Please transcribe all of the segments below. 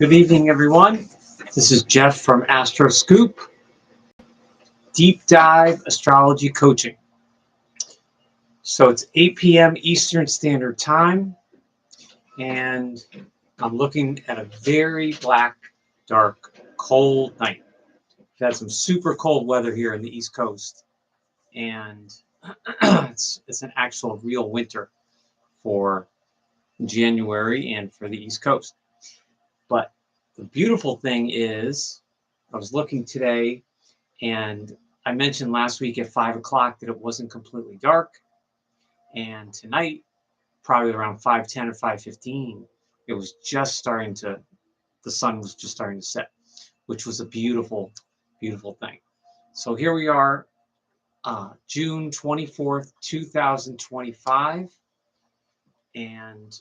Good evening, everyone. This is Jeff from Astroscoop Deep Dive Astrology Coaching. So it's 8 p.m. Eastern Standard Time, and I'm looking at a very black, dark, cold night. We've had some super cold weather here in the East Coast, and it's an actual real winter for January and for the East Coast. But the beautiful thing is, I was looking today, and I mentioned last week at 5 o'clock that it wasn't completely dark. And tonight, probably around 5:10 or 5:15, it was just starting to, the sun was just starting to set, which was a beautiful, beautiful thing. So here we are, June 24th, 2025. And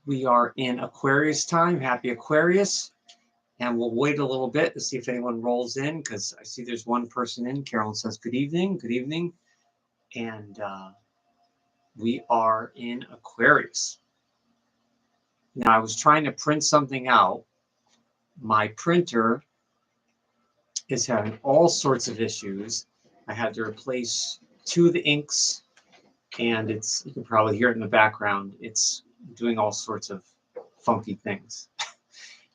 we are in Aquarius time. Happy Aquarius. And we'll wait a little bit to see if anyone rolls in, because I see there's one person in. Carolyn says, good evening, good evening. And we are in Aquarius. Now, I was trying to print something out. My printer is having all sorts of issues. I had to replace 2 of the inks, and it's, you can probably hear it in the background, it's doing all sorts of funky things.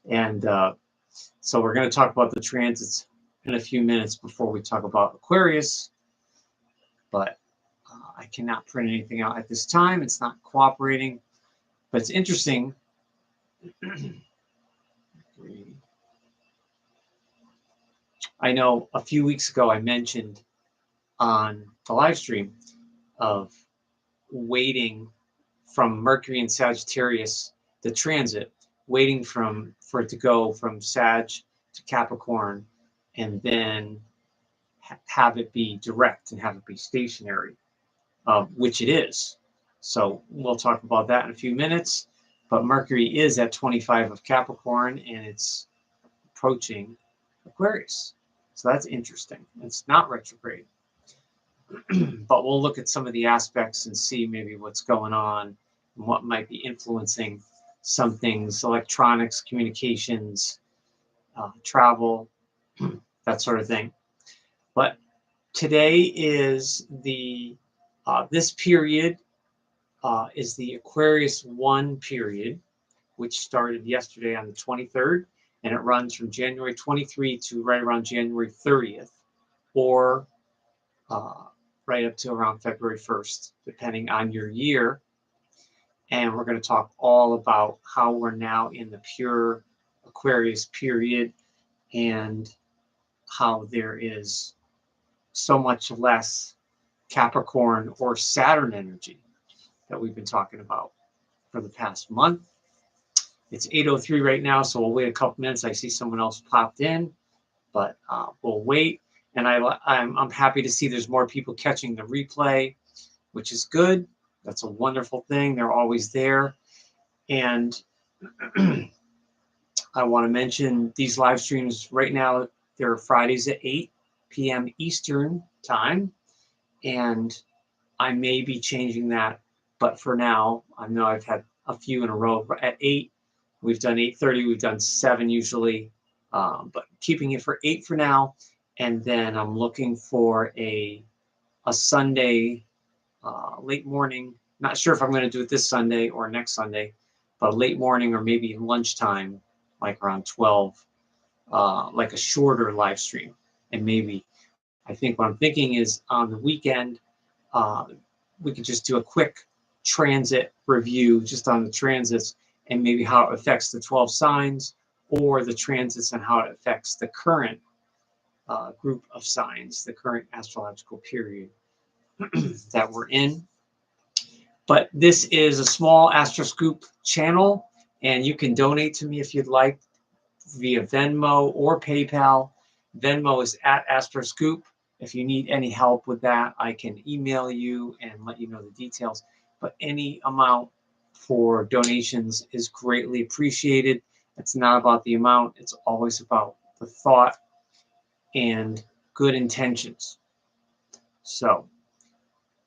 And so we're going to talk about the transits in a few minutes before we talk about Aquarius, but I cannot print anything out at this time. It's not cooperating, but it's interesting. I know a few weeks ago I mentioned on the live stream of waiting from Mercury and Sagittarius, the transit, waiting for it to go from Sag to Capricorn, and then have it be direct and have it be stationary, which it is. So we'll talk about that in a few minutes. But Mercury is at 25 of Capricorn, and it's approaching Aquarius. So that's interesting. It's not retrograde. But we'll look at some of the aspects and see maybe what's going on and what might be influencing some things, electronics, communications, travel, that sort of thing. But today is the, this period is the Aquarius 1 period, which started yesterday on the 23rd, and it runs from January 23 to right around January 30th, or right up to around February 1st, depending on your year. And we're going to talk all about how we're now in the pure Aquarius period and how there is so much less Capricorn or Saturn energy that we've been talking about for the past month. It's 8:03 right now, so we'll wait a couple minutes. I see someone else popped in, but we'll wait. And I'm happy to see there's more people catching the replay, which is good. That's a wonderful thing. They're always there. And I want to mention these live streams right now. They're Fridays at 8 p.m. Eastern time. And I may be changing that. But for now, I know I've had a few in a row. At 8, we've done 8:30. We've done 7 usually. But keeping it for 8 for now. And then I'm looking for a Sunday late morning. Not sure if I'm going to do it this Sunday or next Sunday, but late morning or maybe lunchtime, like around 12, like a shorter live stream. And maybe, I think what I'm thinking is on the weekend, we could just do a quick transit review just on the transits and maybe how it affects the 12 signs, or the transits and how it affects the current group of signs, the current astrological period that we're in. But this is a small Astroscoop channel, and you can donate to me if you'd like via Venmo or PayPal. Venmo is at Astroscoop. If you need any help with that, I can email you and let you know the details. But any amount for donations is greatly appreciated. It's not about the amount. It's always about the thought and good intentions. So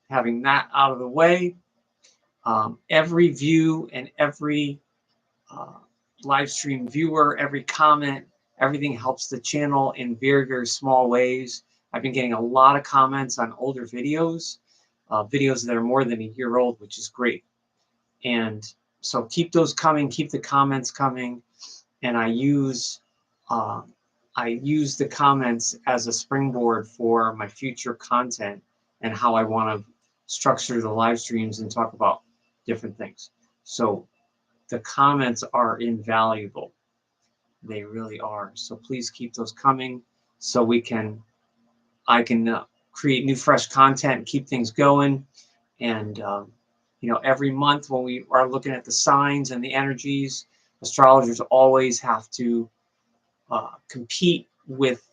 having that out of the way, every view and every live stream viewer, every comment, everything helps the channel in very, very small ways. I've been getting a lot of comments on older videos, videos that are more than a year old, which is great. And so keep those coming, keep the comments coming. And I use the comments as a springboard for my future content and how I want to structure the live streams and talk about different things. So the comments are invaluable. They really are. So please keep those coming so I can create new, fresh content, keep things going. And, you know, every month when we are looking at the signs and the energies, astrologers always have to compete with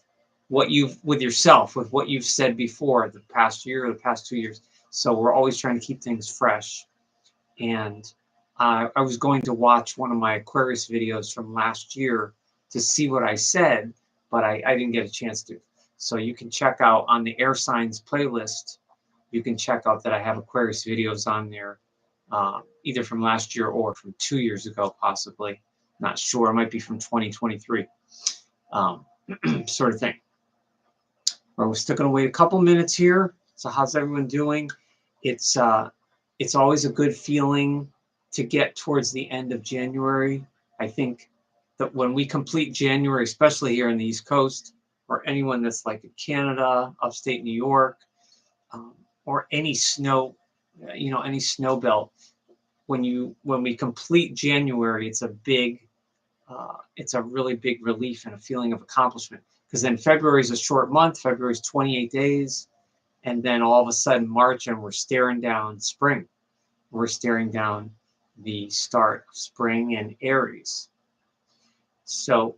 what with yourself, with what you've said before the past year or the past 2 years. So we're always trying to keep things fresh. And I was going to watch one of my Aquarius videos from last year to see what I said, but I didn't get a chance to. So you can check out on the air signs playlist, you can check out that I have Aquarius videos on there, either from last year or from 2 years ago, possibly. Not sure. It might be from 2023, sort of thing. Well, we're still going to wait a couple minutes here. So how's everyone doing? It's always a good feeling to get towards the end of January. I think that when we complete January, especially here in the East Coast, or anyone that's like in Canada, upstate New York, or any snow, you know, any snow belt, when we complete January, it's a really big relief and a feeling of accomplishment. Because then February is a short month. February is 28 days. And then all of a sudden March, and we're staring down spring. We're staring down the start of spring and Aries. So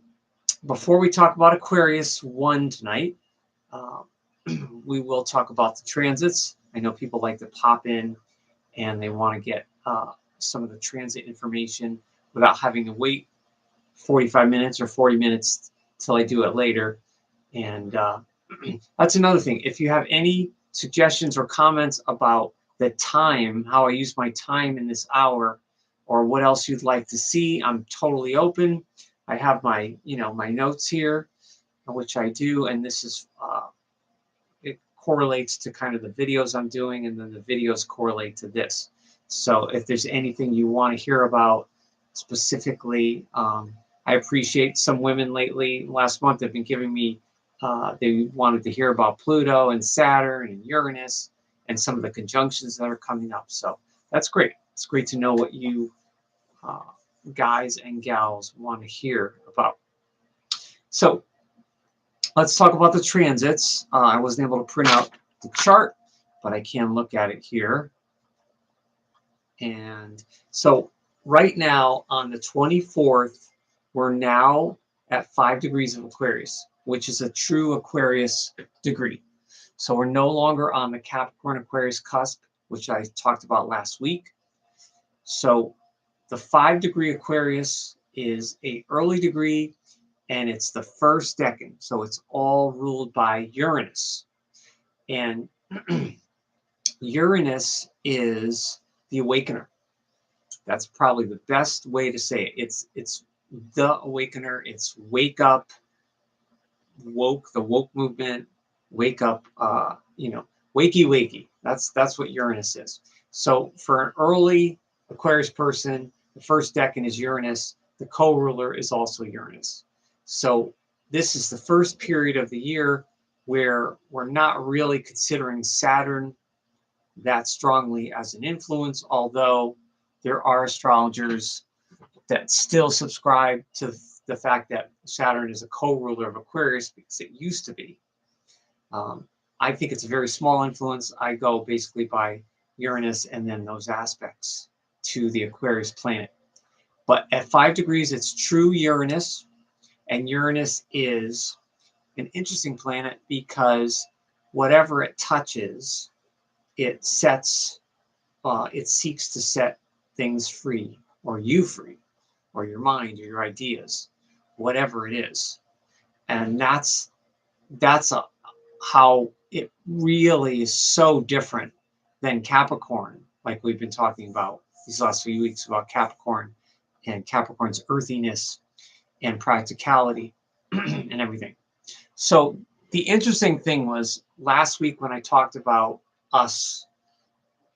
before we talk about Aquarius 1 tonight, we will talk about the transits. I know people like to pop in and they want to get some of the transit information without having to wait 45 minutes or 40 minutes till I do it later. And that's another thing. If you have any suggestions or comments about the time, how I use my time in this hour, or what else you'd like to see, I'm totally open. I have my, my notes here, which I do, and this is, it correlates to kind of the videos I'm doing, and then the videos correlate to this. So if there's anything you want to hear about specifically, I appreciate some women lately, last month, have been giving me, they wanted to hear about Pluto and Saturn and Uranus and some of the conjunctions that are coming up. So that's great. It's great to know what you guys and gals want to hear about. So let's talk about the transits. I wasn't able to print out the chart, but I can look at it here. And so right now on the 24th, we're now at 5 degrees of Aquarius, which is a true Aquarius degree. So we're no longer on the Capricorn Aquarius cusp, which I talked about last week. So the 5-degree Aquarius is an early degree, and it's the first decan. So it's all ruled by Uranus. And Uranus is the awakener. That's probably the best way to say it. It's the awakener. It's wake up, woke, the woke movement, wake up, wakey wakey. That's what Uranus is. So for an early Aquarius person, the first decan is Uranus. The co-ruler is also Uranus. So this is the first period of the year where we're not really considering Saturn that strongly as an influence, although there are astrologers that still subscribe to the fact that Saturn is a co-ruler of Aquarius because it used to be. I think it's a very small influence. I go basically by Uranus and then those aspects to the Aquarius planet. But at 5 degrees, it's true Uranus. And Uranus is an interesting planet because whatever it touches, it seeks to set things free, or you free, or your mind, or your ideas, whatever it is. And that's how it really is so different than Capricorn, like we've been talking about these last few weeks about Capricorn and Capricorn's earthiness and practicality and everything. So the interesting thing was last week when I talked about us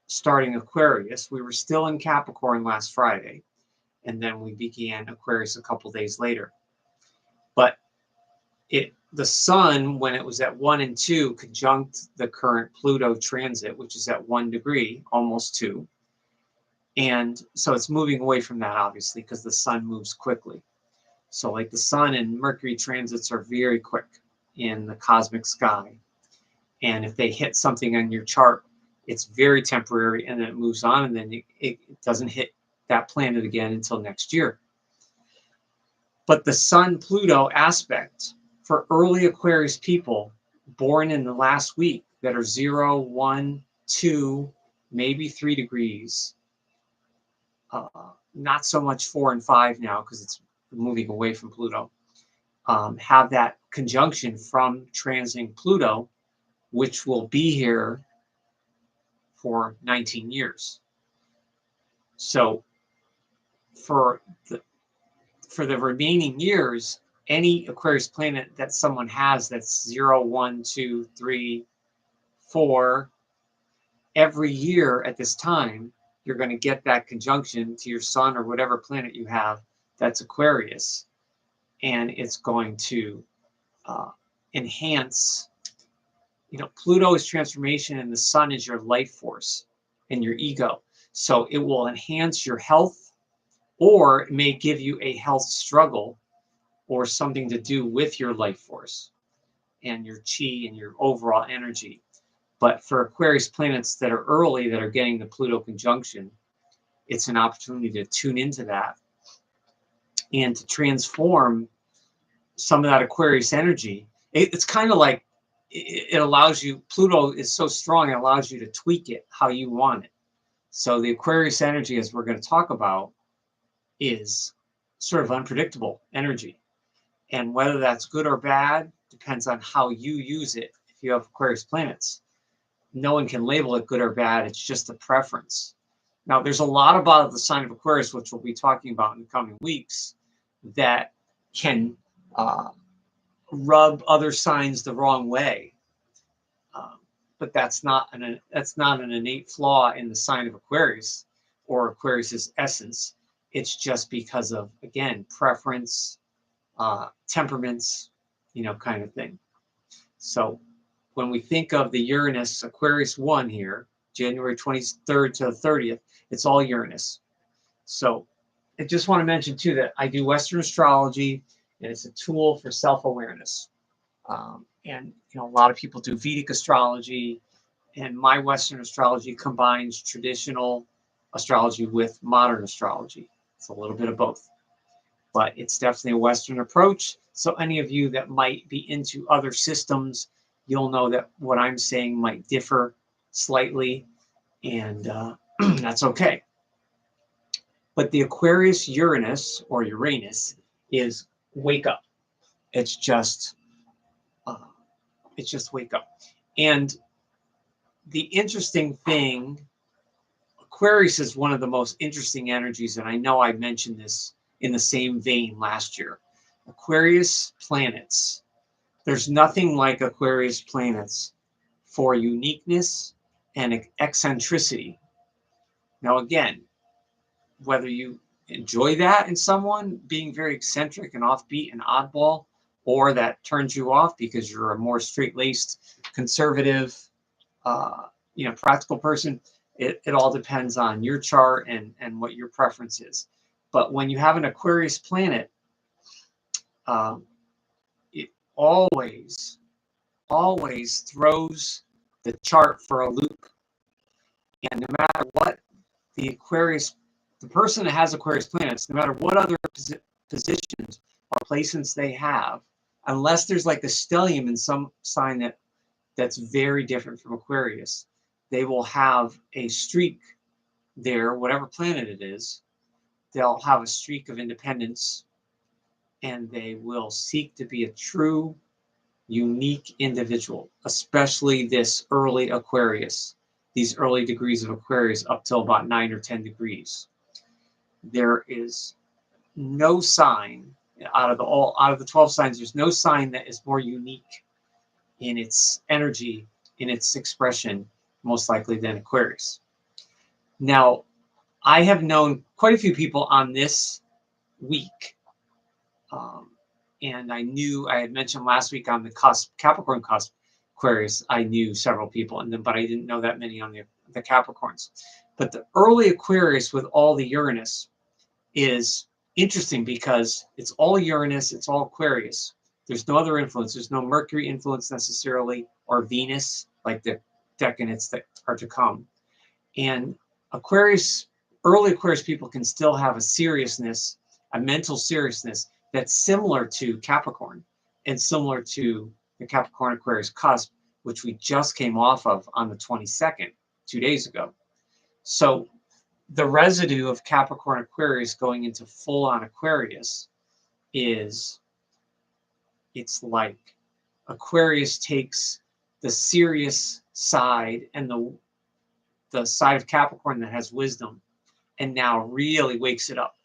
starting Aquarius, we were still in Capricorn last Friday, and then we began Aquarius a couple days later. But the sun, when it was at 1 and 2, conjunct the current Pluto transit, which is at 1 degree, almost 2. And so it's moving away from that, obviously, because the sun moves quickly. So like the sun and Mercury transits are very quick in the cosmic sky. And if they hit something on your chart, it's very temporary, and then it moves on, and then it doesn't hit that planet again until next year. But the Sun-Pluto aspect for early Aquarius people born in the last week that are 0, 1, 2, maybe 3 degrees, not so much 4 and 5 now because it's moving away from Pluto, have that conjunction from transiting Pluto, which will be here for 19 years. So for the remaining years, any Aquarius planet that someone has that's 0, 1, 2, 3, 4, every year at this time, you're going to get that conjunction to your sun or whatever planet you have that's Aquarius. And it's going to enhance, Pluto is transformation and the sun is your life force and your ego. So it will enhance your health, or it may give you a health struggle or something to do with your life force and your chi and your overall energy. But for Aquarius planets that are early, that are getting the Pluto conjunction, it's an opportunity to tune into that and to transform some of that Aquarius energy. It's kind of like it allows you, Pluto is so strong, it allows you to tweak it how you want it. So the Aquarius energy, as we're going to talk about, is sort of unpredictable energy. And whether that's good or bad depends on how you use it. If you have Aquarius planets, no one can label it good or bad. It's just a preference. Now, there's a lot about the sign of Aquarius, which we'll be talking about in the coming weeks, that can rub other signs the wrong way. But that's not an innate flaw in the sign of Aquarius or Aquarius's essence. It's just because of, again, preference, temperaments, kind of thing. So when we think of the Uranus Aquarius 1 here, January 23rd to the 30th, it's all Uranus. So I just want to mention too that I do Western astrology, and it's a tool for self-awareness. And a lot of people do Vedic astrology, and my Western astrology combines traditional astrology with modern astrology. It's a little bit of both, but it's definitely a Western approach. So any of you that might be into other systems, you'll know that what I'm saying might differ slightly, and that's okay. But the Aquarius Uranus, or Uranus, is wake up. It's just wake up. And the interesting thing, Aquarius is one of the most interesting energies, and I know I mentioned this in the same vein last year. Aquarius planets, there's nothing like Aquarius planets for uniqueness and eccentricity. Now, again, whether you enjoy that in someone being very eccentric and offbeat and oddball, or that turns you off because you're a more straight-laced, conservative, practical person, it all depends on your chart and what your preference is. But when you have an Aquarius planet, it always throws the chart for a loop. And no matter what the person that has Aquarius planets, no matter what other positions or placements they have, unless there's like a stellium in some sign that's very different from Aquarius, they will have a streak there, whatever planet it is. They'll have a streak of independence, and they will seek to be a true, unique individual, especially this early Aquarius, these early degrees of Aquarius up till about 9 or 10 degrees. There is no sign out of the 12 signs, there's no sign that is more unique in its energy, in its expression, most likely than Aquarius. Now, I have known quite a few people on this week, and I had mentioned last week on the cusp, Capricorn cusp, Aquarius, I knew several people, but I didn't know that many on the Capricorns. But the early Aquarius with all the Uranus is interesting because it's all Uranus, it's all Aquarius. There's no other influence. There's no Mercury influence necessarily, or Venus, like the decanates that are to come. And Aquarius, early Aquarius people can still have a seriousness, a mental seriousness that's similar to Capricorn and similar to the Capricorn Aquarius cusp, which we just came off of on the 22nd, 2 days ago. So the residue of Capricorn Aquarius going into full-on Aquarius it's like Aquarius takes the serious side and the side of Capricorn that has wisdom and now really wakes it up.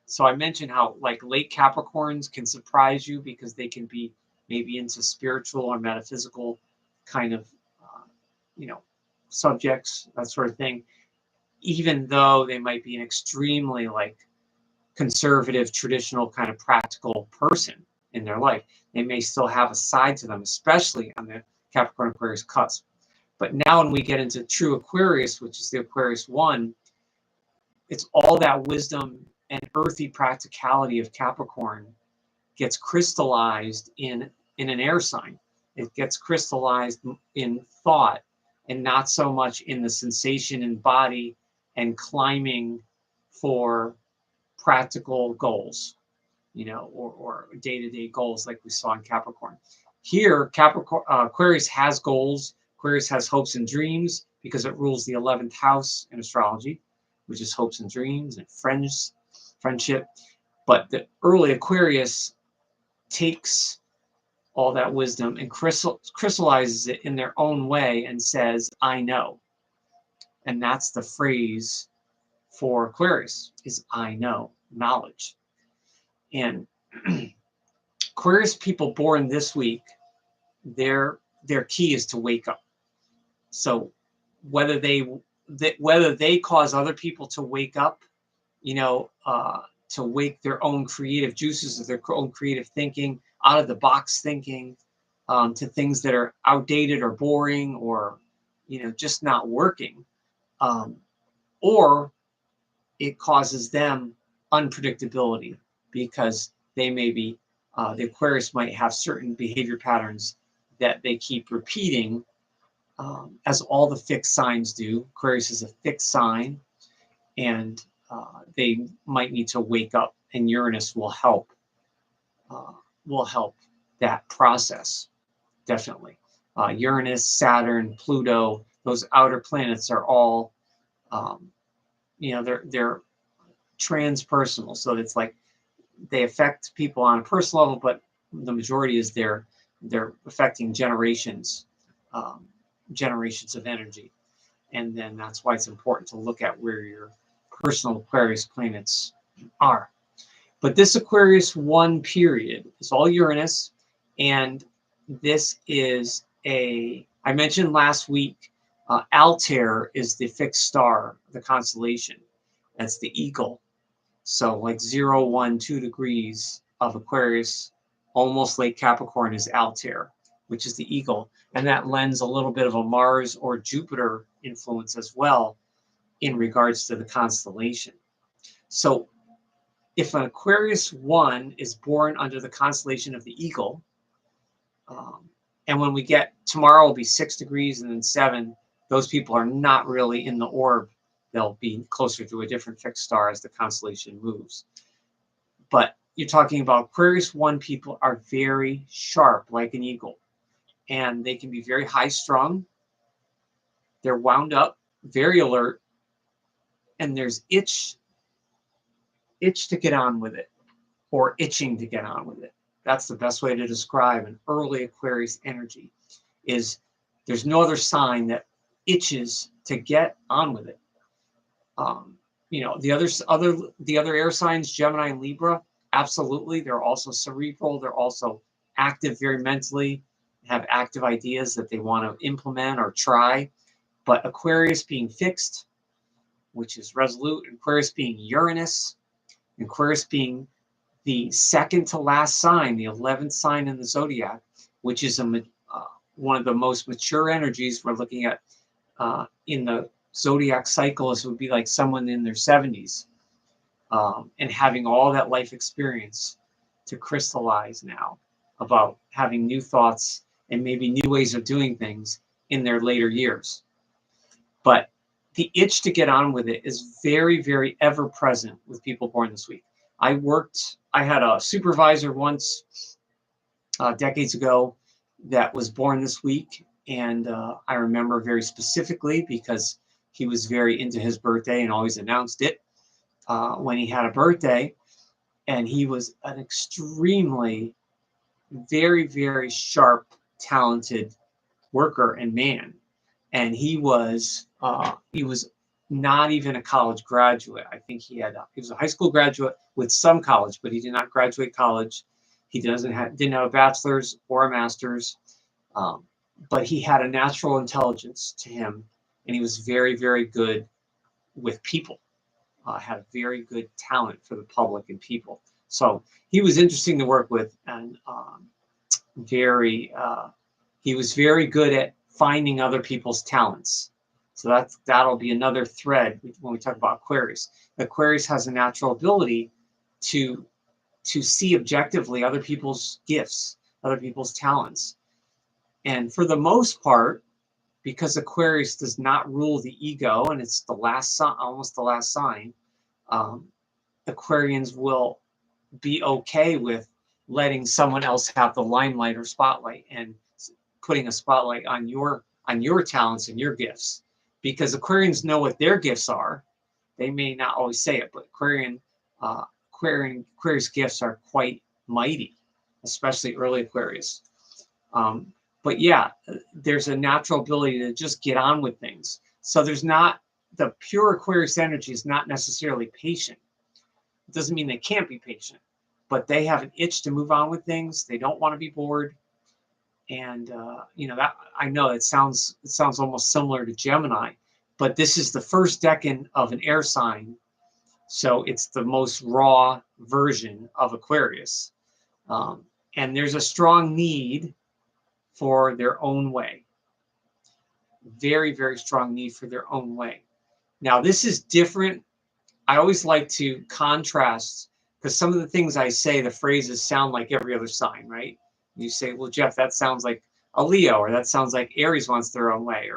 So I mentioned how like late Capricorns can surprise you because they can be maybe into spiritual or metaphysical kind of, subjects, that sort of thing, even though they might be an extremely like conservative, traditional kind of practical person in their life. They may still have a side to them, especially on the Capricorn Aquarius cusp. But now when we get into true Aquarius, which is the Aquarius 1, it's all that wisdom and earthy practicality of Capricorn gets crystallized in an air sign. It gets crystallized in thought and not so much in the sensation in body and climbing for practical goals, or day-to-day goals like we saw in Capricorn. Here, Capricorn, Aquarius has goals. Aquarius has hopes and dreams because it rules the 11th house in astrology, which is hopes and dreams and friendship. But the early Aquarius takes all that wisdom and crystallizes it in their own way and says, I know. And that's the phrase for Aquarius, is I know, knowledge. And Aquarius people born this week, their key is to wake up. So whether they cause other people to wake up, to wake their own creative juices of their own creative thinking, out of the box thinking, to things that are outdated or boring or just not working, or it causes them unpredictability because they may be the Aquarius might have certain behavior patterns that they keep repeating, as all the fixed signs do. Aquarius is a fixed sign, and they might need to wake up, and Uranus will help that process, definitely. Uranus, Saturn, Pluto, those outer planets are all, they're transpersonal. So it's like they affect people on a personal level, but the majority is they're affecting generations of energy. And then that's why it's important to look at where your personal Aquarius planets are. But this Aquarius 1 period is all Uranus, and this is I mentioned last week, Altair is the fixed star, the constellation. That's the eagle. So like 0, 1, 2 degrees of Aquarius, almost late Capricorn, is Altair, which is the eagle. And that lends a little bit of a Mars or Jupiter influence as well in regards to the constellation. So if an Aquarius 1 is born under the constellation of the eagle, and when we get tomorrow will be 6 degrees and then 7, those people are not really in the orb. They'll be closer to a different fixed star as the constellation moves. But you're talking about Aquarius 1 people are very sharp, like an eagle, and they can be very high strung. They're wound up, very alert, and there's itch to get on with it, or itching to get on with it. That's the best way to describe an early Aquarius energy, is there's no other sign that itches to get on with it. You know, the other air signs, Gemini and Libra, absolutely. They're also cerebral. They're also active very mentally, have active ideas that they want to implement or try. But Aquarius being fixed, which is resolute, Aquarius being Uranus, Aquarius being the second to last sign, the 11th sign in the zodiac, which is one of the most mature energies we're looking at in the zodiac cycle. Is would be like someone in their 70s, and having all that life experience to crystallize now about having new thoughts and maybe new ways of doing things in their later years. But the itch to get on with it is very, very ever present with people born this week. I had a supervisor once, decades ago, that was born this week. And I remember very specifically because he was very into his birthday and always announced it when he had a birthday. And he was an extremely, very, very sharp, talented worker and man. And he was not even a college graduate. I think he was a high school graduate with some college, but he did not graduate college. He didn't have a bachelor's or a master's, but he had a natural intelligence to him, and he was very, very good with people. Had a very good talent for the public and people. So he was interesting to work with, and he was very good at finding other people's talents. So that'll be another thread when we talk about Aquarius. Aquarius has a natural ability to see objectively other people's gifts, other people's talents. And for the most part, because Aquarius does not rule the ego, and it's the last sign, almost the last sign, Aquarians will be okay with letting someone else have the limelight or spotlight and putting a spotlight on your talents and your gifts, because Aquarians know what their gifts are. They may not always say it, but Aquarius gifts are quite mighty, especially early Aquarius. But yeah, there's a natural ability to just get on with things. So the pure Aquarius energy is not necessarily patient. It doesn't mean they can't be patient, but they have an itch to move on with things. They don't want to be bored. And that I know it sounds almost similar to Gemini, but this is the first decan of an air sign, so it's the most raw version of Aquarius, and there's a strong need for their own way. Very, very strong need for their own way. Now, this is different. I always like to contrast, because some of the things I say, the phrases sound like every other sign, right? You say, well, Jeff, that sounds like a Leo, or that sounds like Aries wants their own way,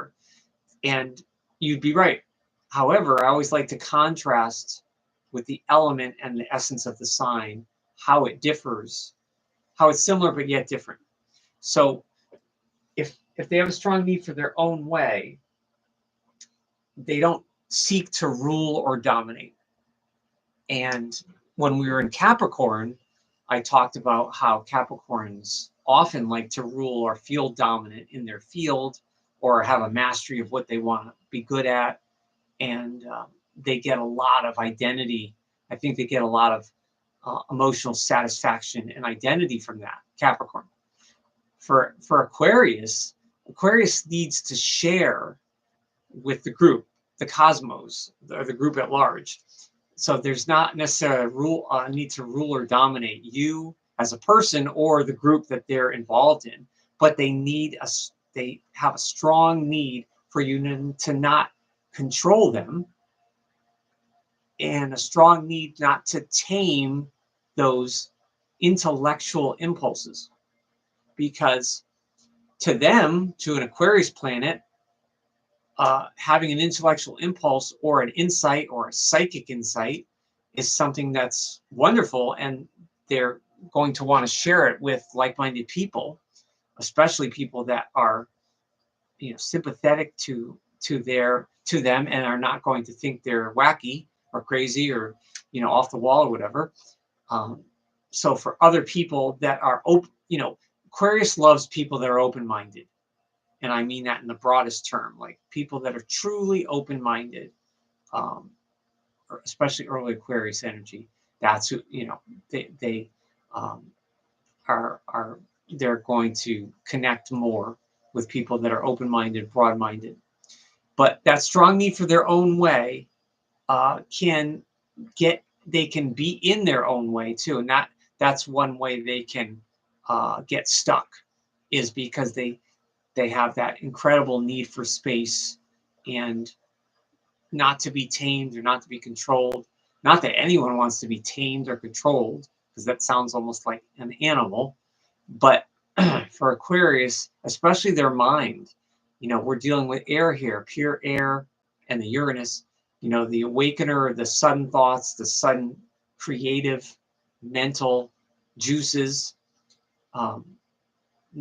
and you'd be right. However, I always like to contrast with the element and the essence of the sign, how it differs, how it's similar but yet different. So if they have a strong need for their own way, they don't seek to rule or dominate. And when we were in Capricorn, I talked about how Capricorns often like to rule or feel dominant in their field, or have a mastery of what they want to be good at. And they get a lot of identity. I think they get a lot of emotional satisfaction and identity from that, Capricorn. For Aquarius needs to share with the group, the cosmos, or the group at large. So there's not necessarily a need to rule or dominate you as a person or the group that they're involved in, but they have a strong need for you to not control them, and a strong need not to tame those intellectual impulses. Because to them, to an Aquarius planet, having an intellectual impulse or an insight or a psychic insight is something that's wonderful, and they're going to want to share it with like-minded people, especially people that are, sympathetic to them and are not going to think they're wacky or crazy or, off the wall or whatever. So for other people that are open, Aquarius loves people that are open-minded. And I mean that in the broadest term, like people that are truly open-minded, especially early Aquarius energy. That's who, you know, they are they're going to connect more with people that are open-minded, broad-minded. But that strong need for their own way they can be in their own way too, and that's one way they can get stuck, is because they have that incredible need for space and not to be tamed or not to be controlled. Not that anyone wants to be tamed or controlled, because that sounds almost like an animal, but for Aquarius, especially their mind, you know, we're dealing with air here, pure air, and the Uranus, you know, the awakener, the sudden thoughts, the sudden creative mental juices,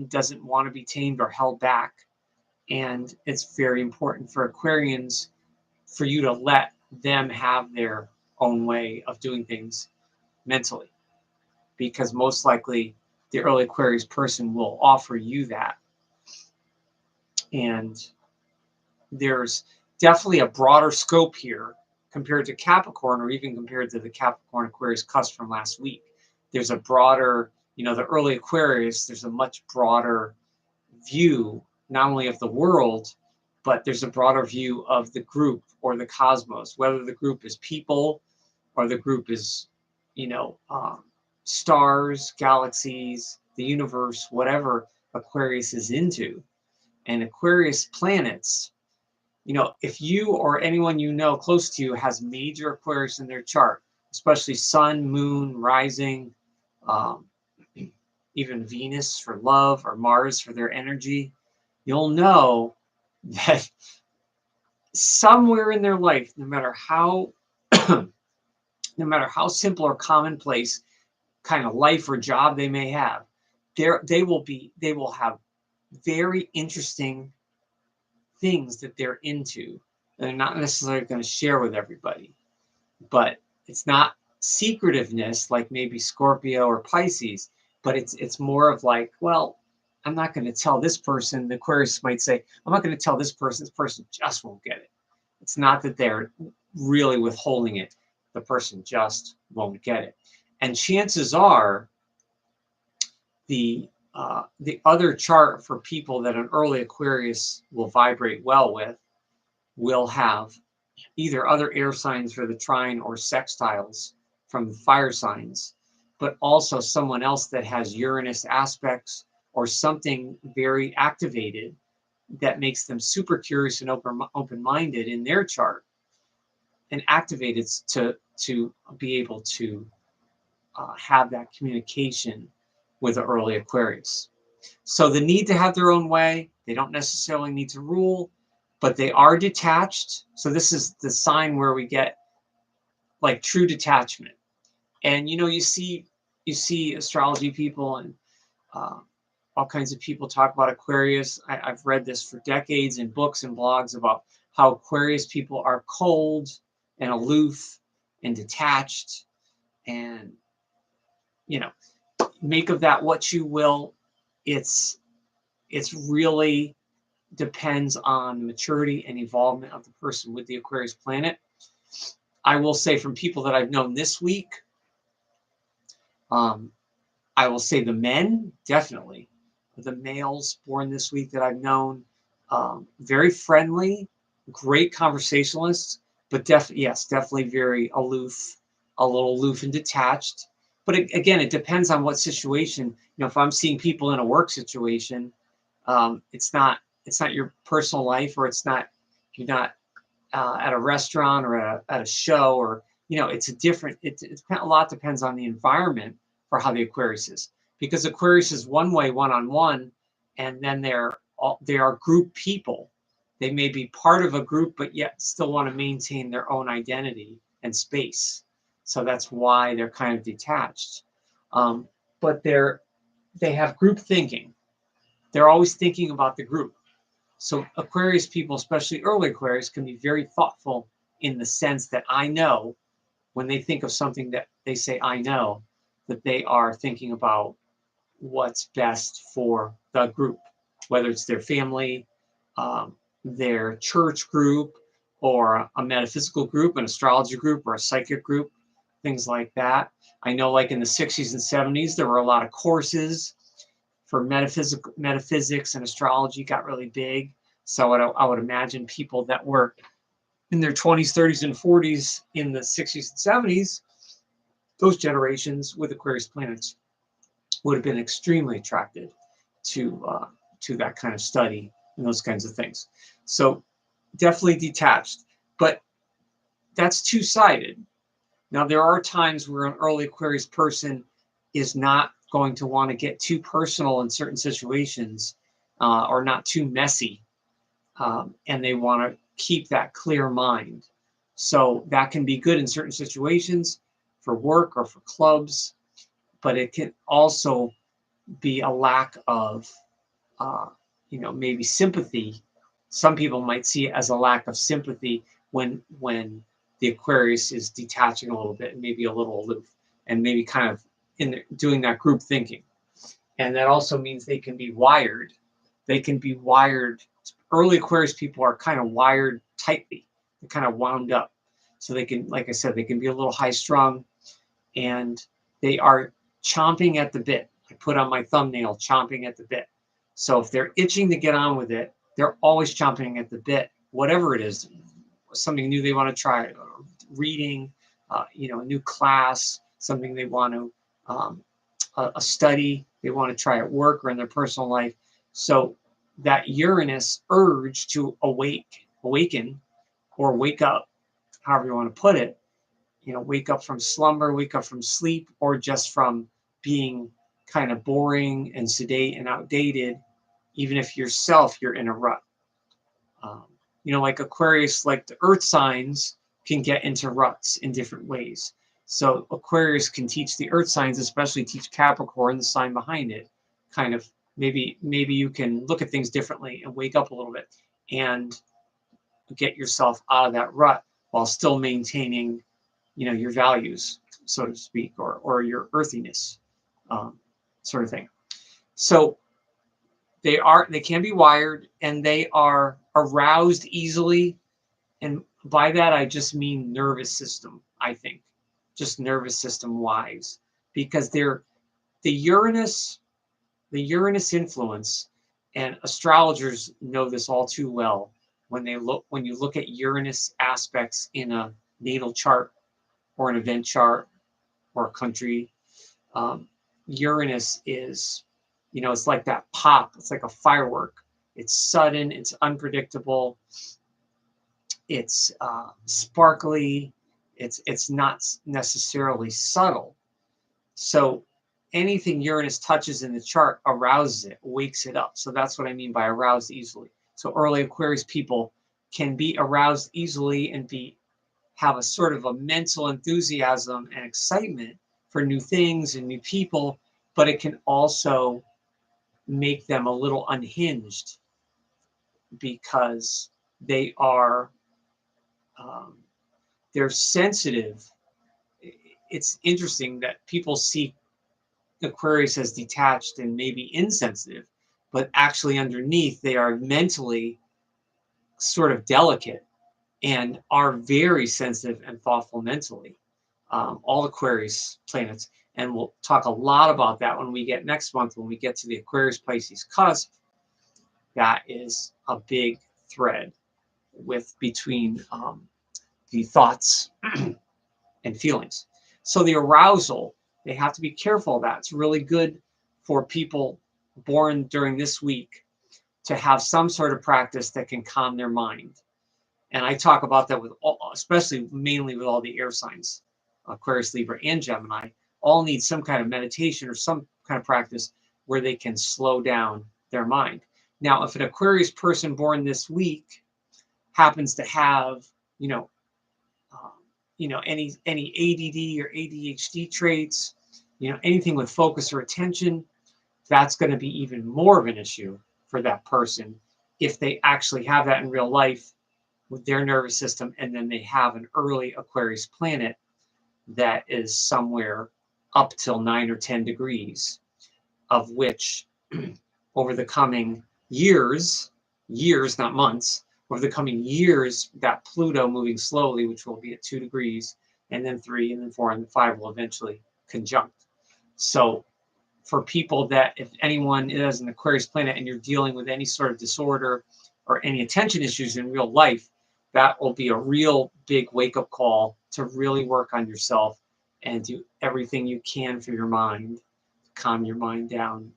doesn't want to be tamed or held back. And it's very important for Aquarians for you to let them have their own way of doing things mentally, because most likely the early Aquarius person will offer you that. And there's definitely a broader scope here compared to Capricorn, or even compared to the Capricorn Aquarius cusp from last week. There's a broader, you know, the early Aquarius, there's a much broader view, not only of the world, but there's a broader view of the group or the cosmos, whether the group is people or the group is, you know, stars, galaxies, the universe, whatever Aquarius is into. And Aquarius planets, you know, if you or anyone you know close to you has major Aquarius in their chart, especially sun, moon, rising, um, even Venus for love, or Mars for their energy, you'll know that somewhere in their life, no matter how no matter how simple or commonplace kind of life or job they may have, they will have very interesting things that they're into. They're not necessarily going to share with everybody, but it's not secretiveness like maybe Scorpio or Pisces, but it's more of like, well, I'm not going to tell this person. The Aquarius might say, I'm not going to tell this person just won't get it. It's not that they're really withholding it. The person just won't get it. And chances are the other chart for people that an early Aquarius will vibrate well with will have either other air signs for the trine or sextiles from the fire signs, but also someone else that has Uranus aspects or something very activated that makes them super curious and open-minded in their chart, and activated to be able to have that communication with the early Aquarius. So the need to have their own way, they don't necessarily need to rule, but they are detached. So this is the sign where we get like true detachment. And you know, you see astrology people and all kinds of people talk about Aquarius. I've read this for decades in books and blogs about how Aquarius people are cold and aloof and detached, and you know, make of that what you will. It's really depends on maturity and involvement of the person with the Aquarius planet. I will say, from people that I've known this week, I will say the men, definitely. The males born this week that I've known, very friendly, great conversationalists, but definitely very aloof, a little aloof and detached. But again, it depends on what situation. You know, if I'm seeing people in a work situation, it's not your personal life, or you're not at a restaurant or at a show, or you know, it's a different. A lot depends on the environment for how the Aquarius is, because Aquarius is one way one-on-one, and then they are group people. They may be part of a group, but yet still want to maintain their own identity and space. So that's why they're kind of detached. But they have group thinking. They're always thinking about the group. So Aquarius people, especially early Aquarius, can be very thoughtful in the sense that I know, when they think of something that they say I know, that they are thinking about what's best for the group, whether it's their family, their church group, or a metaphysical group, an astrology group, or a psychic group, things like that. I know like in the 60s and 70s, there were a lot of courses for metaphysics and astrology got really big. So I would imagine people that were in their 20s, 30s, and 40s in the 60s and 70s, those generations with Aquarius planets would have been extremely attracted to that kind of study and those kinds of things. So definitely detached, but that's two-sided. Now, there are times where an early Aquarius person is not going to want to get too personal in certain situations or not too messy, and they want to keep that clear mind. So that can be good in certain situations for work or for clubs, but it can also be a lack of, maybe sympathy. Some people might see it as a lack of sympathy when the Aquarius is detaching a little bit and maybe a little aloof and maybe kind of doing that group thinking. And that also means they can be wired. They can be wired. Early Aquarius people are kind of wired tightly. They're kind of wound up. So they can, like I said, they can be a little high strung and they are chomping at the bit. I put on my thumbnail, chomping at the bit. So if they're itching to get on with it, they're always chomping at the bit, whatever it is, something new they want to try, reading, a new class, something they want to, a study they want to try at work or in their personal life. So that Uranus urge to awaken, or wake up, however you want to put it, wake up from slumber, wake up from sleep, or just from being kind of boring and sedate and outdated, even if yourself, you're in a rut. Like Aquarius, like the earth signs can get into ruts in different ways. So Aquarius can teach the earth signs, especially teach Capricorn, the sign behind it, kind of maybe you can look at things differently and wake up a little bit and get yourself out of that rut while still maintaining, your values, so to speak, or your earthiness, sort of thing. So they can be wired and they are aroused easily. And by that, I just mean nervous system, I think, just nervous system wise, because they're the Uranus influence, and astrologers know this all too well. When you look at Uranus aspects in a natal chart or an event chart or a country, Uranus is, it's like that pop. It's like a firework. It's sudden. It's unpredictable. It's sparkly. It's not necessarily subtle. So anything Uranus touches in the chart arouses it, wakes it up. So that's what I mean by aroused easily. So early Aquarius people can be aroused easily and have a sort of a mental enthusiasm and excitement for new things and new people, but it can also make them a little unhinged because they are they're sensitive. It's interesting that people see Aquarius as detached and maybe insensitive, but actually underneath they are mentally sort of delicate and are very sensitive and thoughtful mentally. All Aquarius planets, and we'll talk a lot about that when we get next month, when we get to the Aquarius Pisces cusp. That is a big thread between the thoughts and feelings. So the arousal, they have to be careful of that. It's really good for people born during this week to have some sort of practice that can calm their mind. And I talk about that especially mainly with all the air signs, Aquarius, Libra, and Gemini, all need some kind of meditation or some kind of practice where they can slow down their mind. Now, if an Aquarius person born this week happens to have, any ADD or ADHD traits, anything with focus or attention, that's going to be even more of an issue for that person if they actually have that in real life with their nervous system, and then they have an early Aquarius planet that is somewhere up till 9 or 10 degrees, of which over the coming years, not months, over the coming years, that Pluto moving slowly, which will be at 2 degrees, and then 3, and then 4, and then 5 will eventually conjunct. So for people that, if anyone is an Aquarius planet and you're dealing with any sort of disorder or any attention issues in real life, that will be a real big wake-up call to really work on yourself and do everything you can for your mind, calm your mind down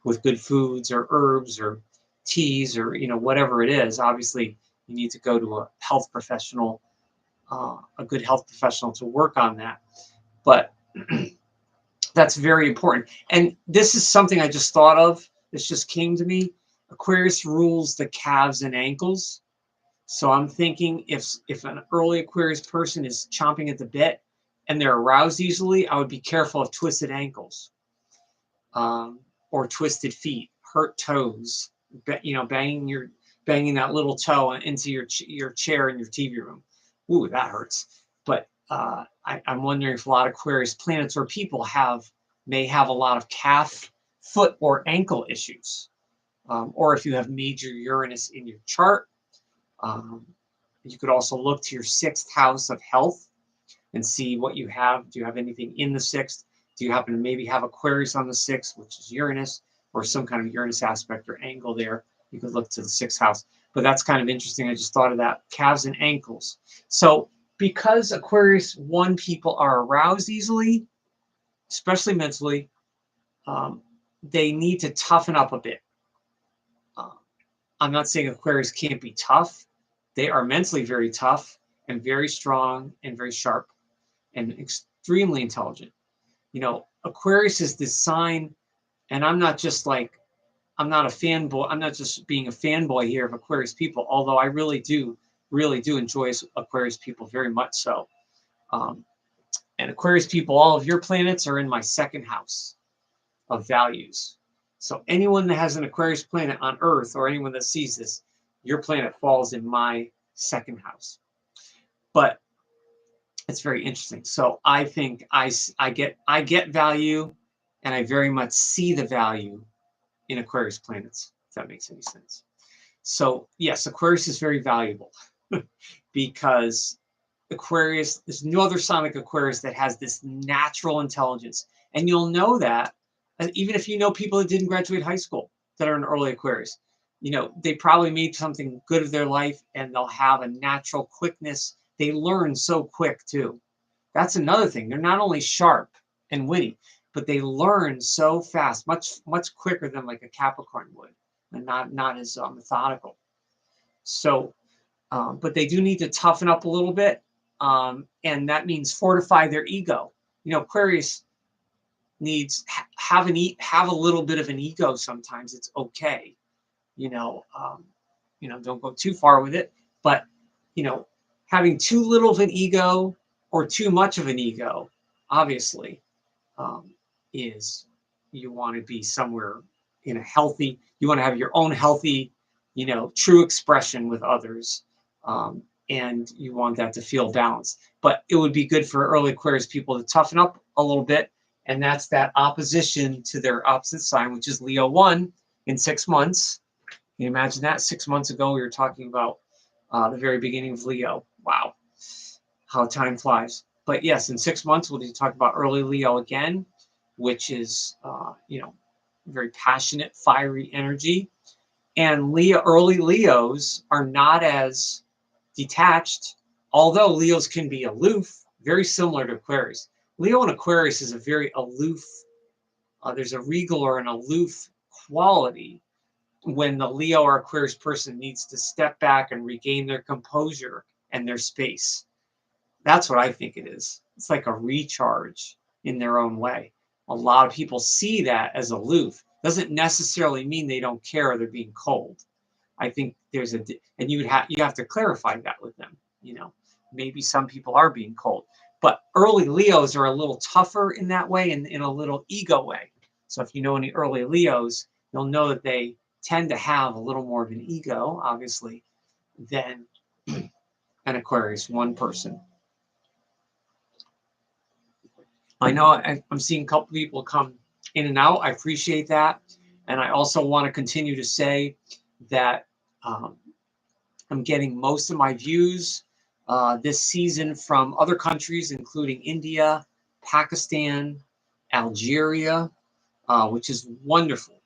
with good foods or herbs or teas or, you know, whatever it is. Obviously, you need to go to a health professional, a good health professional to work on that. But that's very important. And this is something I just thought of. This just came to me. Aquarius rules the calves and ankles. So I'm thinking if an early Aquarius person is chomping at the bit and they're aroused easily, I would be careful of twisted ankles, or twisted feet, hurt toes, you know, banging that little toe into your chair in your TV room. Ooh, that hurts. But I'm wondering if a lot of Aquarius planets or people may have a lot of calf, foot, or ankle issues, or if you have major Uranus in your chart. You could also look to your 6th house of health and see what you have. Do you have anything in the 6th? Do you happen to maybe have Aquarius on the 6th, which is Uranus, or some kind of Uranus aspect or angle there? You could look to the 6th house. But that's kind of interesting. I just thought of that. Calves and ankles. So because Aquarius 1 people are aroused easily, especially mentally, they need to toughen up a bit. I'm not saying Aquarius can't be tough. They are mentally very tough and very strong and very sharp and extremely intelligent. You know, Aquarius is this sign, and I'm not just like, I'm not a fanboy. I'm not just being a fanboy here of Aquarius people, although I really do enjoy Aquarius people very much so. And Aquarius people, all of your planets are in my 2nd house of values. So anyone that has an Aquarius planet on Earth, or anyone that sees this, your planet falls in my 2nd house. But it's very interesting. So I think I get value, and I very much see the value in Aquarius planets, if that makes any sense. So yes, Aquarius is very valuable because Aquarius, there's no other sign like Aquarius that has this natural intelligence. And you'll know that even if you know people that didn't graduate high school that are an early Aquarius. You know, they probably made something good of their life, and they'll have a natural quickness. They learn so quick too. That's another thing. They're not only sharp and witty, but they learn so fast, much quicker than like a Capricorn would, and not as methodical. So, but they do need to toughen up a little bit, and that means fortify their ego. You know, Aquarius needs have a little bit of an ego sometimes. It's okay. You know, don't go too far with it, but you know, having too little of an ego or too much of an ego, obviously, is you want to be somewhere in a healthy, you want to have your own healthy, you know, true expression with others. And you want that to feel balanced. But it would be good for early Aquarius people to toughen up a little bit. And that's that opposition to their opposite sign, which is Leo 1 in 6 months. Can you imagine that? 6 months ago, we were talking about the very beginning of Leo. Wow, how time flies. But yes, in 6 months, we'll be talking about early Leo again, which is, very passionate, fiery energy. And early Leos are not as detached, although Leos can be aloof, very similar to Aquarius. Leo and Aquarius is a very aloof, there's a regal or an aloof quality when the Leo or Aquarius person needs to step back and regain their composure and their space. That's what I think it is. It's like a recharge in their own way. A lot of people see that as aloof. Doesn't necessarily mean they don't care or they're being cold. I think there's and you have to clarify that with them. You know, maybe some people are being cold, but early Leos are a little tougher in that way and in a little ego way. So if you know any early Leos, you'll know that they tend to have a little more of an ego, obviously, than an Aquarius 1 person. I know I'm seeing a couple people come in and out. I appreciate that. And I also want to continue to say that I'm getting most of my views this season from other countries, including India, Pakistan, Algeria, which is wonderful.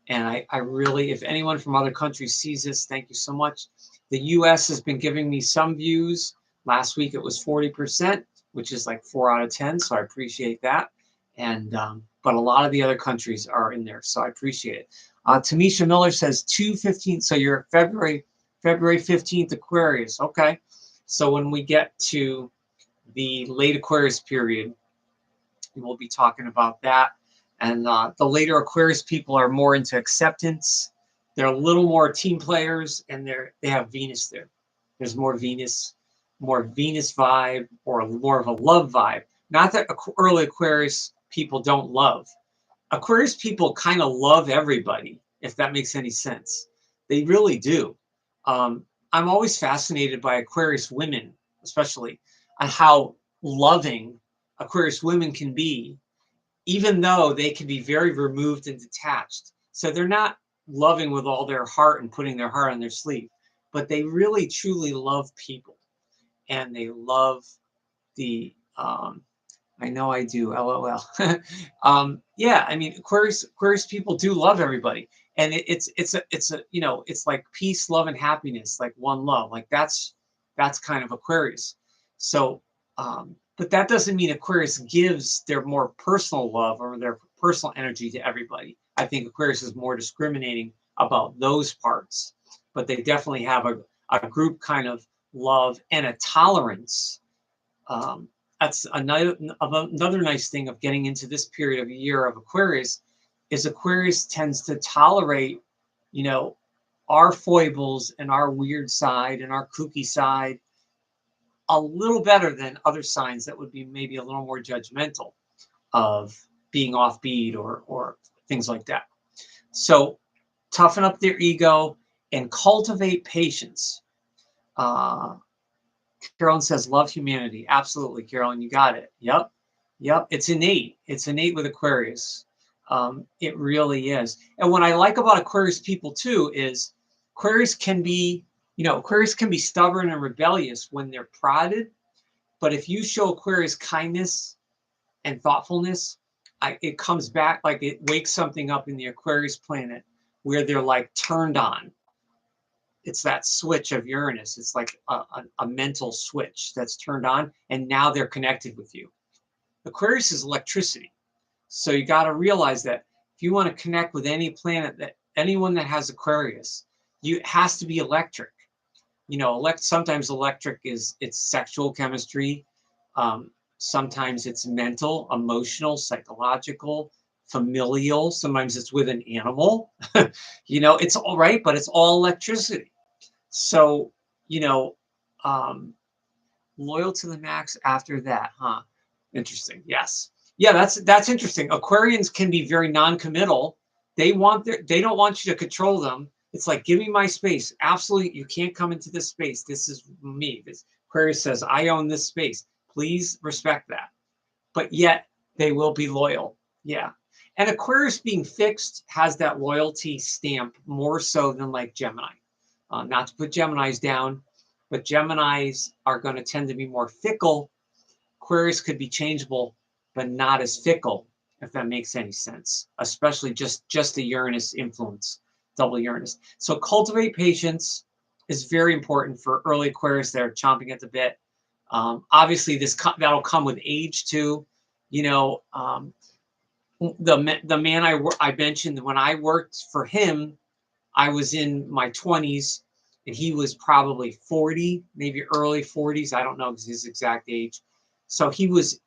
And I really, if anyone from other countries sees this, thank you so much. The US has been giving me some views. Last week it was 40%, which is like 4 out of 10. So I appreciate that. And but a lot of the other countries are in there, so I appreciate it. Tamisha Miller says 2/15. So you're February 15th Aquarius. Okay. So when we get to the late Aquarius period, we'll be talking about that. And the later Aquarius people are more into acceptance. They're a little more team players, and they have Venus there. There's more Venus vibe, or more of a love vibe. Not that early Aquarius people don't love. Aquarius people kind of love everybody, if that makes any sense. They really do. I'm always fascinated by Aquarius women, especially, on how loving Aquarius women can be, even though they can be very removed and detached. So they're not loving with all their heart and putting their heart on their sleeve, but they really truly love people, and they love the I know I do, LOL. Yeah, I mean, Aquarius people do love everybody, and it's a you know, it's like peace, love, and happiness, like one love. Like that's kind of Aquarius. So but that doesn't mean Aquarius gives their more personal love or their personal energy to everybody. I think Aquarius is more discriminating about those parts, but they definitely have a group kind of love and a tolerance. That's another nice thing of getting into this period of a year of Aquarius, is Aquarius tends to tolerate, you know, our foibles and our weird side and our kooky side a little better than other signs that would be maybe a little more judgmental of being offbeat or things like that. So toughen up their ego and cultivate patience. Carolyn says, love humanity. Absolutely, Carolyn, you got it. Yep. It's innate. It's innate with Aquarius. It really is. And what I like about Aquarius people too is Aquarius can be, Aquarius can be stubborn and rebellious when they're prodded. But if you show Aquarius kindness and thoughtfulness, it comes back, like it wakes something up in the Aquarius planet where they're like turned on. It's that switch of Uranus. It's like a mental switch that's turned on, and now they're connected with you. Aquarius is electricity. So you got to realize that if you want to connect with any planet, that anyone that has Aquarius, it has to be electric. Sometimes electric it's sexual chemistry. Sometimes it's mental, emotional, psychological, familial. Sometimes it's with an animal. It's all right, but it's all electricity. So, loyal to the max after that, huh? Interesting. Yes. Yeah, that's interesting. Aquarians can be very non-committal. They don't want you to control them. It's like, give me my space. Absolutely, you can't come into this space. This is me. This Aquarius says, I own this space. Please respect that. But yet they will be loyal. Yeah. And Aquarius being fixed has that loyalty stamp more so than like Gemini. Not to put Geminis down, but Geminis are going to tend to be more fickle. Aquarius could be changeable, but not as fickle, if that makes any sense, especially just the Uranus influence, double Uranus. So cultivate patience is very important for early Aquarius that are chomping at the bit. Obviously, that'll come with age too. The man I mentioned, when I worked for him, I was in my 20s, and he was probably 40, maybe early 40s. I don't know his exact age. So he was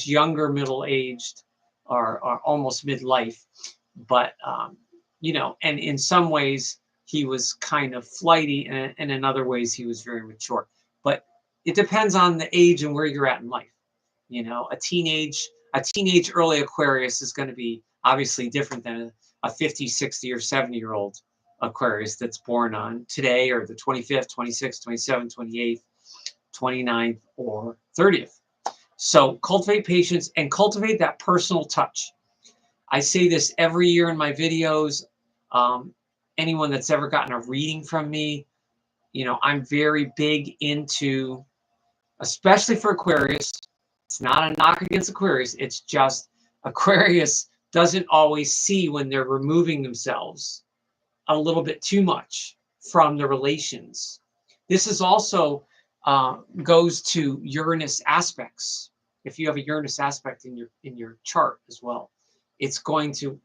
younger, middle-aged, or almost midlife. But, and in some ways, he was kind of flighty, and in other ways, he was very mature. But it depends on the age and where you're at in life. A teenage early Aquarius is going to be obviously different than a 50, 60, or 70-year-old Aquarius that's born on today, or the 25th, 26th, 27th, 28th, 29th, or 30th. So cultivate patience and cultivate that personal touch. I say this every year in my videos. Anyone that's ever gotten a reading from me, You know, I'm very big into, especially for Aquarius, it's not a knock against Aquarius, it's just Aquarius doesn't always see when they're removing themselves a little bit too much from the relations. This is also goes to Uranus aspects. If you have a Uranus aspect in your chart as well, it's going to,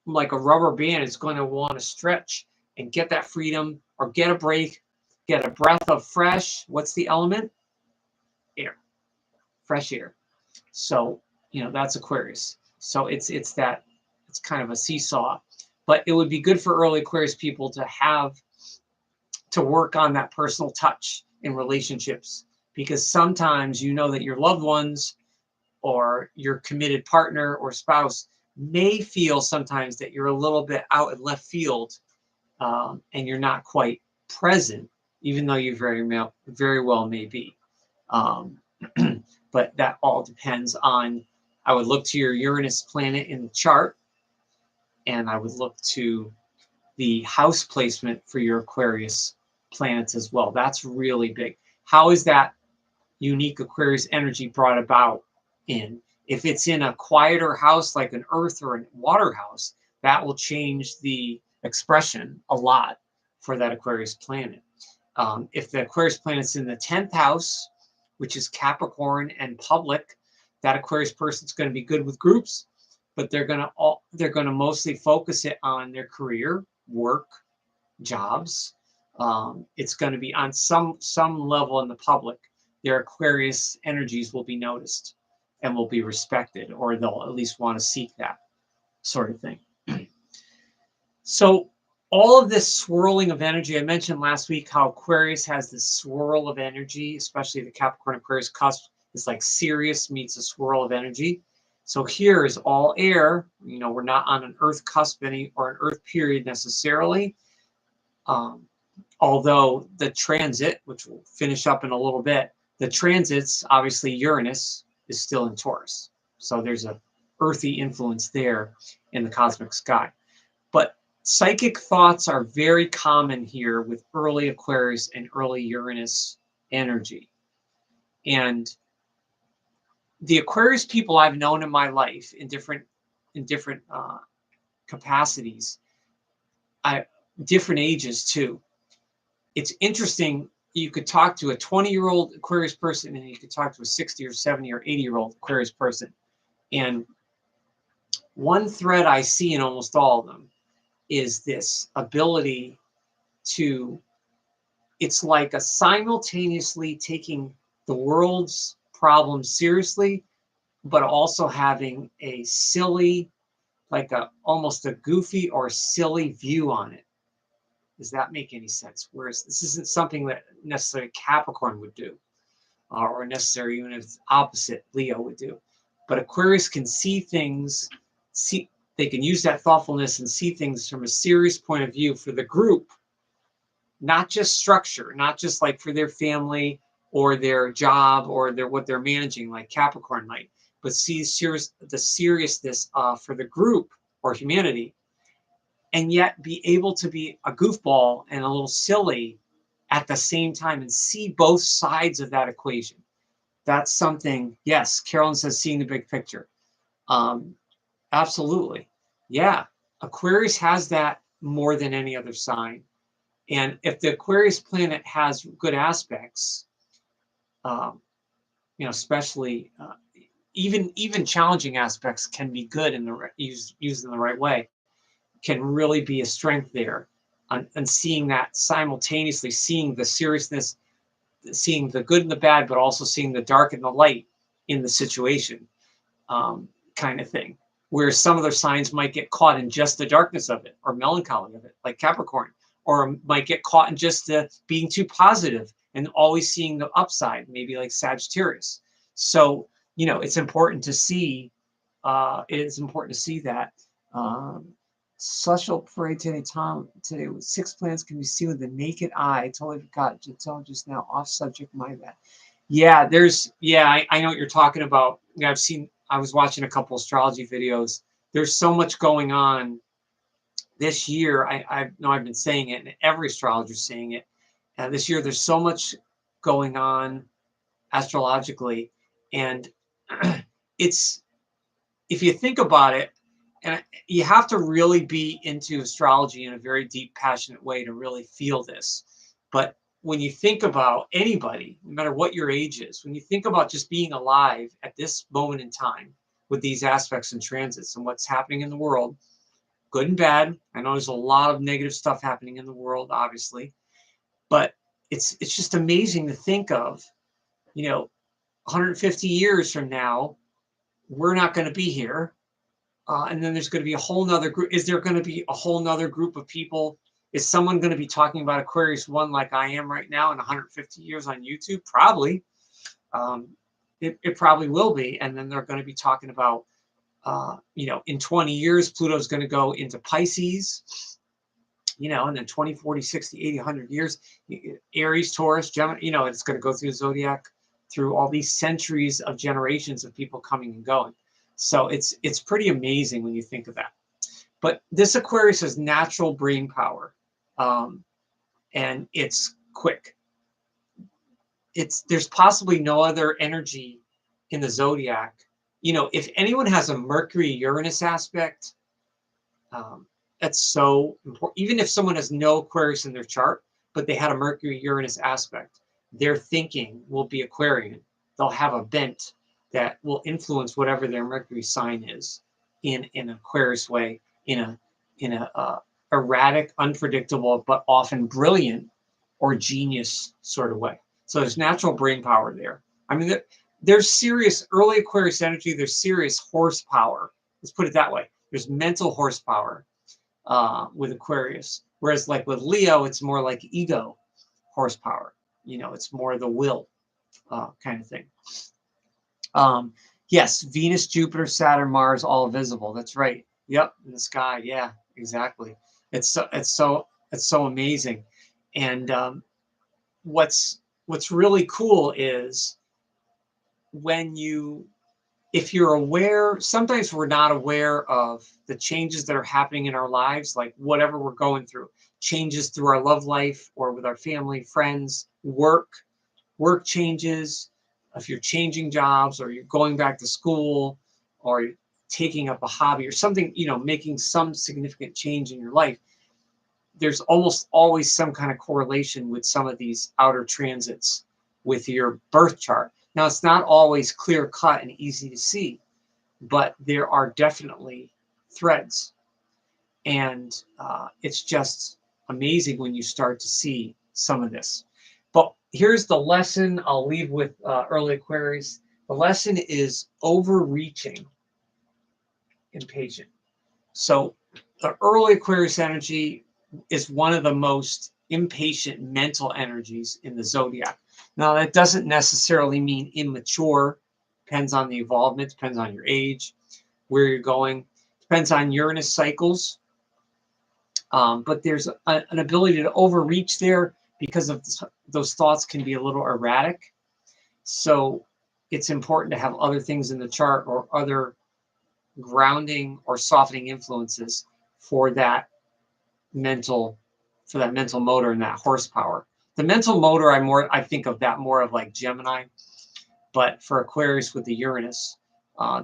like a rubber band, it's going to want to stretch and get that freedom or get a break, get a breath of fresh. What's the element? Air, fresh air. So, you know, that's Aquarius. So it's that, it's kind of a seesaw, but it would be good for early Aquarius people to have to work on that personal touch in relationships, because sometimes you know that your loved ones or your committed partner or spouse may feel sometimes that you're a little bit out in left field, and you're not quite present, even though you very well may be. But that all depends on, I would look to your Uranus planet in the chart, and I would look to the house placement for your Aquarius planets as well. That's really big. How is that unique Aquarius energy brought about in? If it's in a quieter house like an earth or a water house, that will change the expression a lot for that Aquarius planet. If the Aquarius planet's in the 10th house, which is Capricorn and public, that Aquarius person's going to be good with groups, but they're going to mostly focus it on their career, work, jobs. It's going to be on some level in the public. Their Aquarius energies will be noticed and will be respected, or they'll at least want to seek that sort of thing. So all of this swirling of energy, I mentioned last week how Aquarius has this swirl of energy, especially the Capricorn Aquarius cusp is like Sirius meets a swirl of energy. So here is all air. You know, we're not on an Earth cusp or an Earth period necessarily. Although the transit, which we'll finish up in a little bit, the transits, obviously Uranus is still in Taurus. So there's a earthy influence there in the cosmic sky. But psychic thoughts are very common here with early Aquarius and early Uranus energy. And the Aquarius people I've known in my life in different capacities, different ages too. It's interesting. You could talk to a 20-year-old Aquarius person, and you could talk to a 60 or 70 or 80-year-old Aquarius person. And one thread I see in almost all of them is this ability to, it's like a simultaneously taking the world's problems seriously, but also having a silly, like almost a goofy or silly view on it. Does that make any sense? Whereas this isn't something that necessarily Capricorn would do, or necessarily even if it's opposite Leo would do. But Aquarius can see things, they can use that thoughtfulness and see things from a serious point of view for the group, not just structure, not just like for their family or their job or what they're managing, like Capricorn might, but see the seriousness for the group or humanity, and yet be able to be a goofball and a little silly at the same time and see both sides of that equation. That's something, yes, Carolyn says, seeing the big picture. Absolutely. Yeah, Aquarius has that more than any other sign. And if the Aquarius planet has good aspects, you know, especially even challenging aspects can be good in used in the right way, can really be a strength there. And seeing that simultaneously, seeing the seriousness, seeing the good and the bad, but also seeing the dark and the light in the situation, kind of thing. Whereas some other signs might get caught in just the darkness of it or melancholy of it, like Capricorn, or might get caught in just the being too positive and always seeing the upside, maybe like Sagittarius. So, you know, it's important to see, that. Social parade today with 6 planets can be seen with the naked eye. I totally forgot to tell just now, off subject, my bad. Yeah, I know what you're talking about. Yeah, I was watching a couple astrology videos. There's so much going on this year. I know I've been saying it, and every astrologer's saying it. And this year, there's so much going on astrologically. And it's, if you think about it, and you have to really be into astrology in a very deep, passionate way to really feel this. But when you think about anybody, no matter what your age is, when you think about just being alive at this moment in time with these aspects and transits and what's happening in the world, good and bad. I know there's a lot of negative stuff happening in the world, obviously, but it's just amazing to think of, 150 years from now, we're not going to be here. And then there's going to be a whole nother group. Is there going to be a whole nother group of people? Is someone going to be talking about Aquarius 1 like I am right now in 150 years on YouTube? Probably. It probably will be. And then they're going to be talking about, in 20 years, Pluto's going to go into Pisces, and then 20, 40, 60, 80, 100 years, Aries, Taurus, Gemini, it's going to go through the zodiac, through all these centuries of generations of people coming and going. So it's pretty amazing when you think of that. But this Aquarius has natural brain power, and it's quick. There's possibly no other energy in the zodiac. If anyone has a Mercury-Uranus aspect, that's so important. Even if someone has no Aquarius in their chart, but they had a Mercury-Uranus aspect, their thinking will be Aquarian. They'll have a bent that will influence whatever their Mercury sign is in an Aquarius way, in a erratic, unpredictable, but often brilliant or genius sort of way. So there's natural brain power there. I mean, there's serious early Aquarius energy. There's serious horsepower. Let's put it that way. There's mental horsepower with Aquarius, whereas like with Leo, it's more like ego horsepower. It's more the will kind of thing. Yes, Venus, Jupiter, Saturn, Mars, all visible. That's right. Yep, in the sky. Yeah, exactly. It's so amazing. And what's really cool is if you're aware, sometimes we're not aware of the changes that are happening in our lives, like whatever we're going through, changes through our love life or with our family, friends, work changes. If you're changing jobs or you're going back to school or you're taking up a hobby or something, making some significant change in your life, there's almost always some kind of correlation with some of these outer transits with your birth chart. Now, it's not always clear cut and easy to see, but there are definitely threads. And it's just amazing when you start to see some of this. But here's the lesson I'll leave with early Aquarius. The lesson is overreaching impatient. So the early Aquarius energy is one of the most impatient mental energies in the zodiac. Now, that doesn't necessarily mean immature. Depends on the involvement, depends on your age, where you're going, depends on Uranus cycles. But there's an ability to overreach there because of those thoughts can be a little erratic. So it's important to have other things in the chart or other grounding or softening influences for that mental motor and that horsepower. The mental motor, I think of that more of like Gemini, but for Aquarius with the Uranus,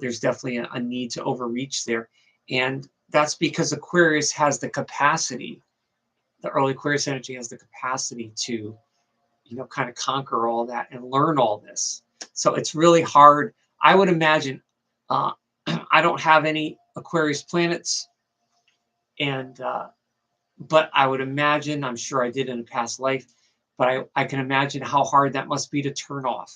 there's definitely a need to overreach there. And that's because Aquarius has the capacity, the early Aquarius energy has the capacity to, kind of conquer all that and learn all this. So it's really hard. I would imagine, I don't have any Aquarius planets, and but I would imagine, I'm sure I did in a past life, but I can imagine how hard that must be to turn off,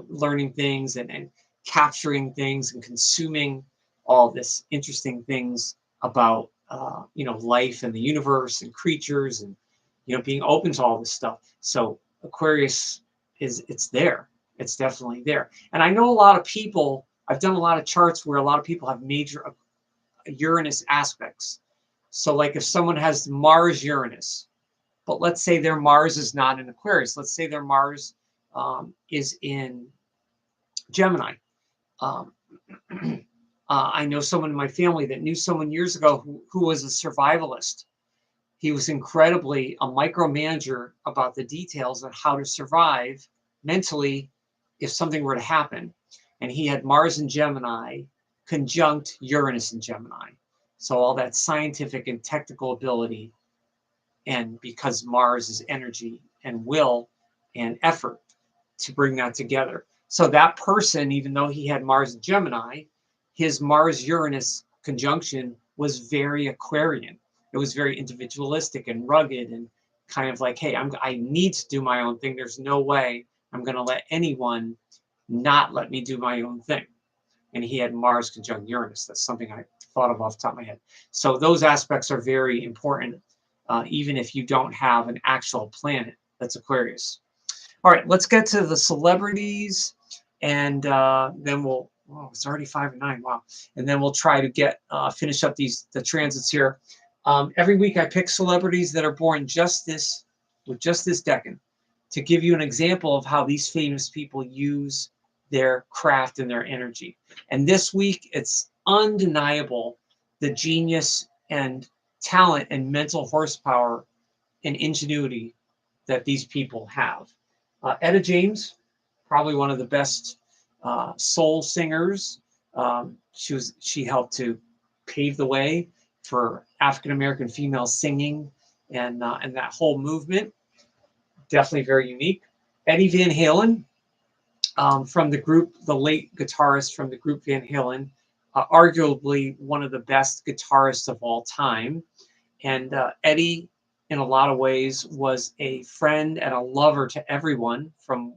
learning things and capturing things and consuming all this interesting things about, life and the universe and creatures and, being open to all this stuff. So Aquarius it's there. It's definitely there. And I know a lot of people, I've done a lot of charts where a lot of people have major Uranus aspects. So like if someone has Mars Uranus, but let's say their Mars is not in Aquarius. Let's say their Mars is in Gemini. I know someone in my family that knew someone years ago who was a survivalist. He was incredibly a micromanager about the details on how to survive mentally if something were to happen. And he had Mars in Gemini conjunct Uranus in Gemini. So all that scientific and technical ability, and because Mars is energy and will and effort, to bring that together. So that person, even though he had Mars in Gemini, his Mars-Uranus conjunction was very Aquarian. It was very individualistic and rugged and kind of like, hey, I need to do my own thing. There's no way I'm going to let anyone not let me do my own thing. And he had Mars conjunct Uranus. That's something I thought of off the top of my head. So those aspects are very important, even if you don't have an actual planet that's Aquarius. All right, let's get to the celebrities, and then we'll. Oh, it's already 5 and 9. Wow! And then we'll try to get finish up the transits here. Every week I pick celebrities that are born with just this decan, to give you an example of how these famous people use their craft and their energy. And this week it's undeniable the genius and talent and mental horsepower and ingenuity that these people have. Etta James, probably one of the best soul singers. She helped to pave the way for African American female singing and that whole movement. Definitely very unique. Eddie Van Halen, from the group, the late guitarist from the group Van Halen, arguably one of the best guitarists of all time. And Eddie, in a lot of ways, was a friend and a lover to everyone from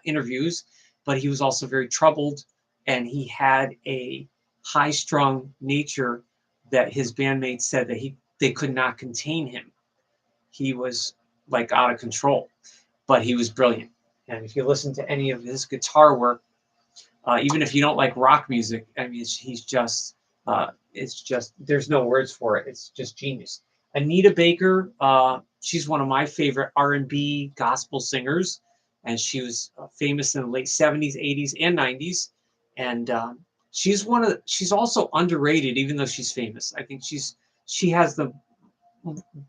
interviews, but he was also very troubled, and he had a high-strung nature that his bandmates said that they could not contain him. He was like out of control, but he was brilliant. And if you listen to any of his guitar work, even if you don't like rock music, I mean, it's just there's no words for it. It's just genius. Anita Baker, she's one of my favorite R&B gospel singers, and she was famous in the late 70s, 80s, and 90s. And she's also underrated, even though she's famous. I think she has the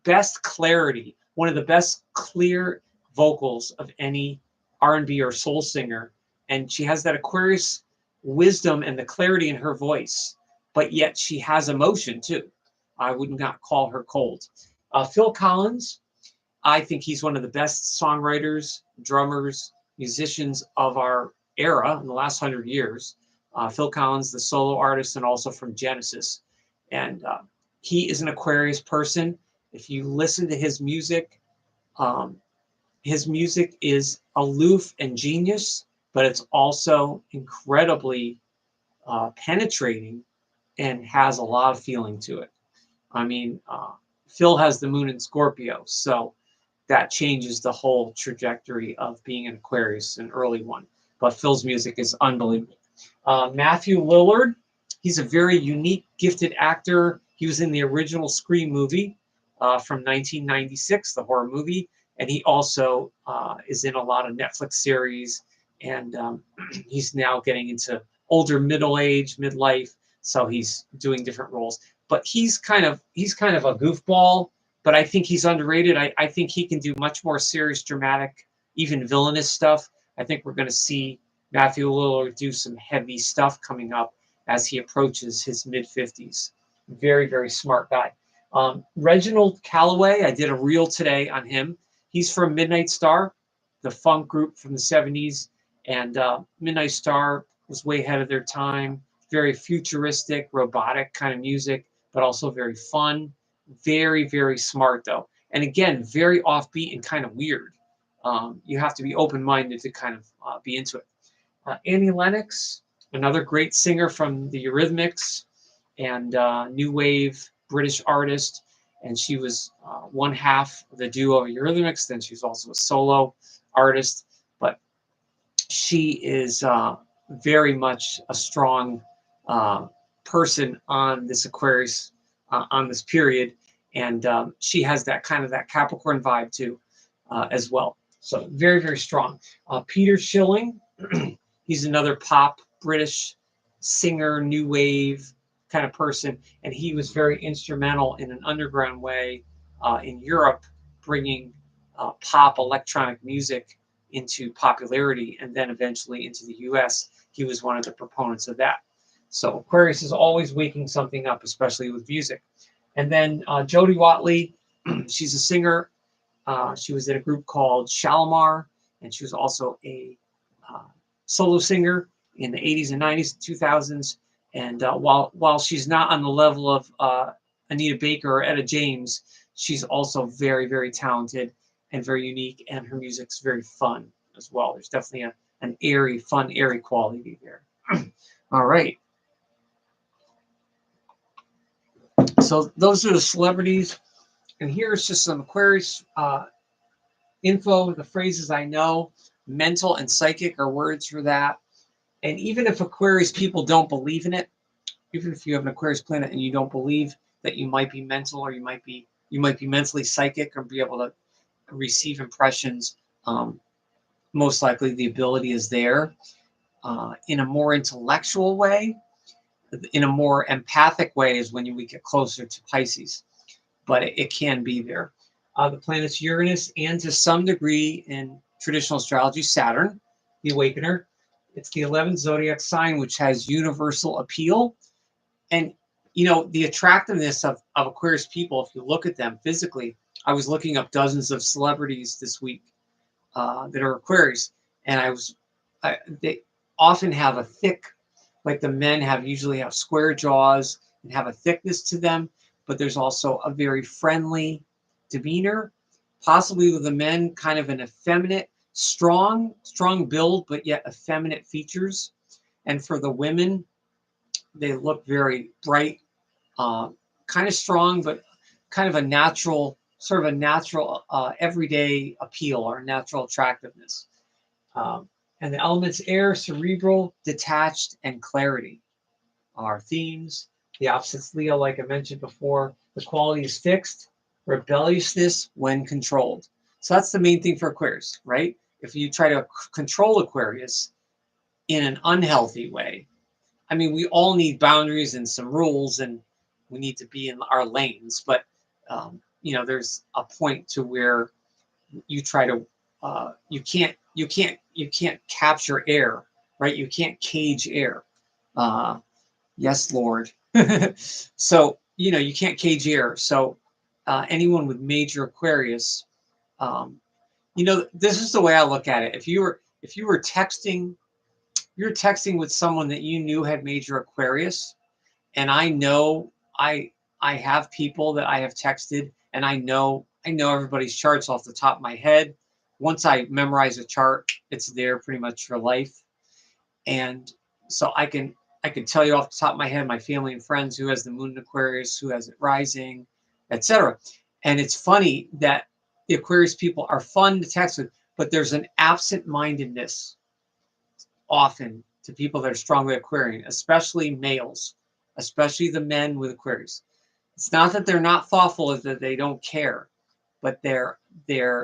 best clarity, one of the best clear vocals of any R&B or soul singer, and she has that Aquarius wisdom and the clarity in her voice, but yet she has emotion too. I would not call her cold. Phil Collins, I think he's one of the best songwriters, drummers, musicians of our era in the last 100 years. Phil Collins, the solo artist, and also from Genesis. And he is an Aquarius person. If you listen to his music is aloof and genius, but it's also incredibly penetrating and has a lot of feeling to it. I mean, Phil has the moon in Scorpio, so that changes the whole trajectory of being an Aquarius, an early one. But Phil's music is unbelievable. Matthew Lillard, he's a very unique, gifted actor. He was in the original Scream movie from 1996, the horror movie, and he also is in a lot of Netflix series, and he's now getting into older middle age, midlife, so he's doing different roles. But he's kind of a goofball, but I think he's underrated. I think he can do much more serious, dramatic, even villainous stuff. I think we're going to see Matthew Lillard do some heavy stuff coming up as he approaches his mid-50s. Very, very smart guy. Reginald Calloway, I did a reel today on him. He's from Midnight Star, the funk group from the 70s. And Midnight Star was way ahead of their time. Very futuristic, robotic kind of music, but also very fun. Very, very smart, though. And again, very offbeat and kind of weird. You have to be open-minded to kind of be into it. Annie Lennox, another great singer from the Eurythmics and new wave British artist. And she was one half of the duo of Eurythmics. Then she's also a solo artist. But she is very much a strong person on this Aquarius, on this period. And she has that kind of that Capricorn vibe too, as well. So very, very strong. Peter Schilling, he's another pop British singer, new wave kind of person. And he was very instrumental in an underground way in Europe, bringing pop electronic music into popularity, and then eventually into the US. He was one of the proponents of that. So Aquarius is always waking something up, especially with music. And then Jody Watley, she's a singer. She was in a group called Shalimar, and she was also a solo singer in the 80s and 90s, 2000s. And while she's not on the level of Anita Baker or Etta James, she's also very, very talented and very unique, and her music's very fun as well. There's definitely an airy, fun, airy quality there. All right. So those are the celebrities. And here's just some Aquarius info, the phrases I know. Mental and psychic are words for that. And even if Aquarius people don't believe in it, even if you have an Aquarius planet and you don't believe that you might be mental, or you might be mentally psychic, or be able to receive impressions, most likely the ability is there. In a more intellectual way, in a more empathic way, is when we get closer to Pisces, but it can be there. The planets Uranus, and to some degree in traditional astrology, Saturn, the awakener. It's the 11th zodiac sign, which has universal appeal. And, you know, the attractiveness of Aquarius people, if you look at them physically, I was looking up dozens of celebrities this week that are Aquarius, and they often have a thick, like the men usually have square jaws and have a thickness to them, but there's also a very friendly demeanor, possibly with the men kind of an effeminate, strong build, but yet effeminate features. And for the women, they look very bright, kind of strong, but kind of a natural, everyday appeal, or natural attractiveness. And the elements air, cerebral, detached, and clarity are themes. The opposites Leo, like I mentioned before, the quality is fixed, rebelliousness when controlled. So that's the main thing for Aquarius, right? If you try to control Aquarius in an unhealthy way, I mean, we all need boundaries and some rules, and we need to be in our lanes. But you know, there's a point to where you try to you can't capture air, right? You can't cage air. Yes, Lord. So you know, you can't cage air. So anyone with major Aquarius, you know, this is the way I look at it. If you were texting, you're texting with someone that you knew had major Aquarius, and I know I have people that I have texted, and I know everybody's charts off the top of my head. Once I memorize a chart, it's there pretty much for life. And so I can tell you off the top of my head, my family and friends, who has the moon in Aquarius, who has it rising, etc. And it's funny that the Aquarius people are fun to text with, but there's an absent-mindedness often to people that are strongly Aquarian, especially males, especially the men with Aquarius. It's not that they're not thoughtful, it's that they don't care, but there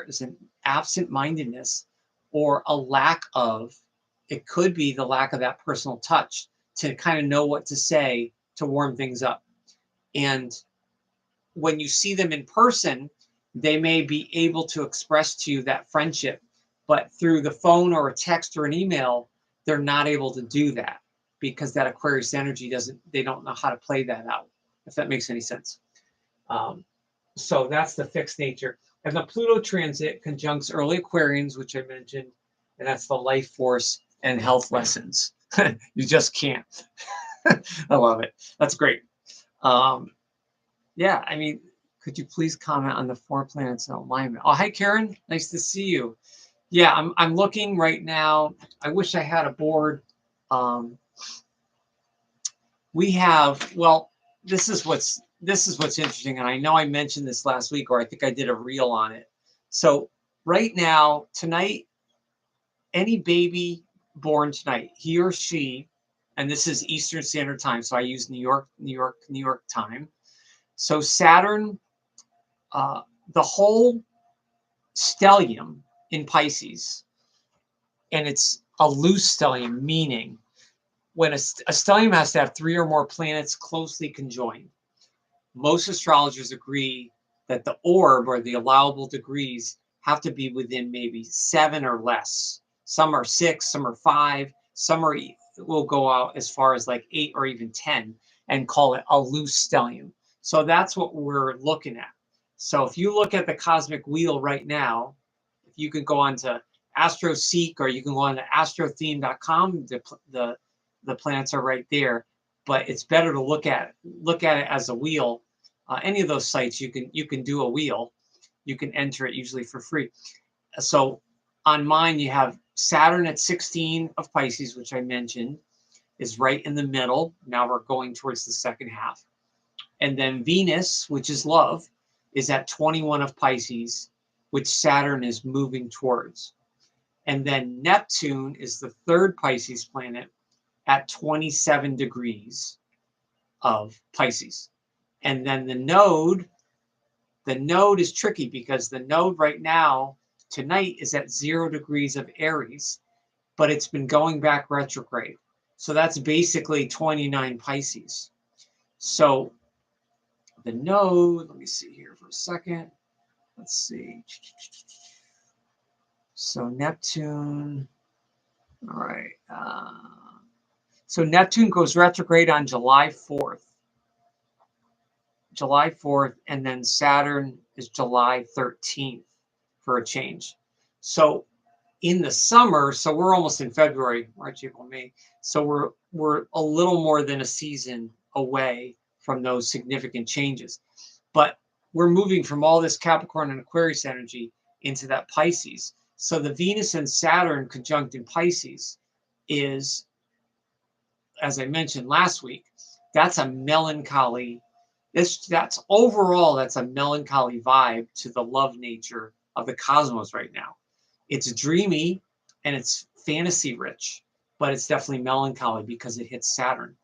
is an absent-mindedness, or a lack of, it could be the lack of that personal touch to kind of know what to say to warm things up. And when you see them in person, they may be able to express to you that friendship, but through the phone or a text or an email, they're not able to do that, because that Aquarius energy they don't know how to play that out, if that makes any sense. So that's the fixed nature. And the Pluto transit conjuncts early Aquarians, which I mentioned, and that's the life force and health lessons. You just can't. I love it. That's great. Yeah, I mean, could you please comment on the 4 planets in alignment? Oh, hi, Karen. Nice to see you. Yeah, I'm looking right now. I wish I had a board. We have, well, this is what's interesting, and I know I mentioned this last week, or I think I did a reel on it. So right now, tonight, any baby born tonight, he or she, and this is Eastern Standard Time, so I use New York time. So Saturn, the whole stellium in Pisces, and it's a loose stellium, meaning when a stellium has to have 3 or more planets closely conjoined. Most astrologers agree that the orb or the allowable degrees have to be within maybe 7 or less. Some are 6, some are 5, some will go out as far as like 8 or even 10 and call it a loose stellium. So that's what we're looking at. So if you look at the cosmic wheel right now, if you can go on to AstroSeek, or you can go on to astrotheme.com, the planets are right there. But it's better to look at it as a wheel. Any of those sites, you can do a wheel. You can enter it usually for free. So on mine, you have Saturn at 16 of Pisces, which I mentioned is right in the middle. Now we're going towards the second half. And then Venus, which is love, is at 21 of Pisces, which Saturn is moving towards. And then Neptune is the third Pisces planet at 27 degrees of Pisces. And then the node is tricky because the node right now, tonight, is at 0 degrees of Aries, but it's been going back retrograde. So that's basically 29 Pisces. So the node, let me see here for a second. Let's see. So Neptune, all right. So Neptune goes retrograde on July 4th. And then Saturn is July 13th for a change. So in the summer, so we're almost in February, March, April, May. So we're a little more than a season away from those significant changes. But we're moving from all this Capricorn and Aquarius energy into that Pisces. So the Venus and Saturn conjunct in Pisces is, as I mentioned last week, that's a melancholy. That's overall, that's a melancholy vibe to the love nature of the cosmos right now. It's dreamy and it's fantasy rich, but it's definitely melancholy because it hits Saturn.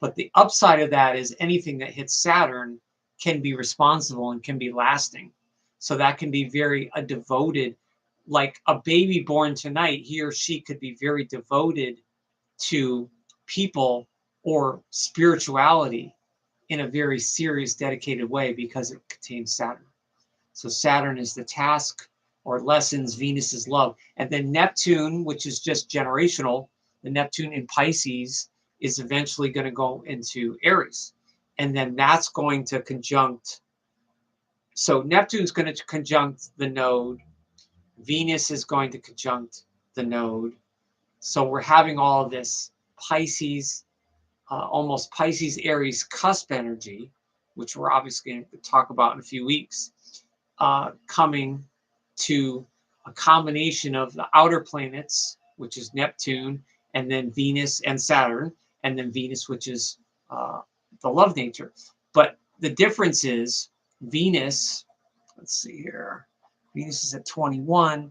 But the upside of that is anything that hits Saturn can be responsible and can be lasting. So that can be very devoted, like a baby born tonight, he or she could be very devoted to people or spirituality in a very serious, dedicated way because it contains Saturn. So Saturn is the task or lessons, Venus is love. And then Neptune, which is just generational, the Neptune in Pisces is eventually going to go into Aries. And then that's going to conjunct. So Neptune's going to conjunct the node. Venus is going to conjunct the node. So we're having all of this Pisces, almost Pisces Aries cusp energy, which we're obviously going to talk about in a few weeks, coming to a combination of the outer planets, which is Neptune, and then Venus and Saturn, and then Venus, which is the love nature. But the difference is Venus, let's see here, Venus is at 21.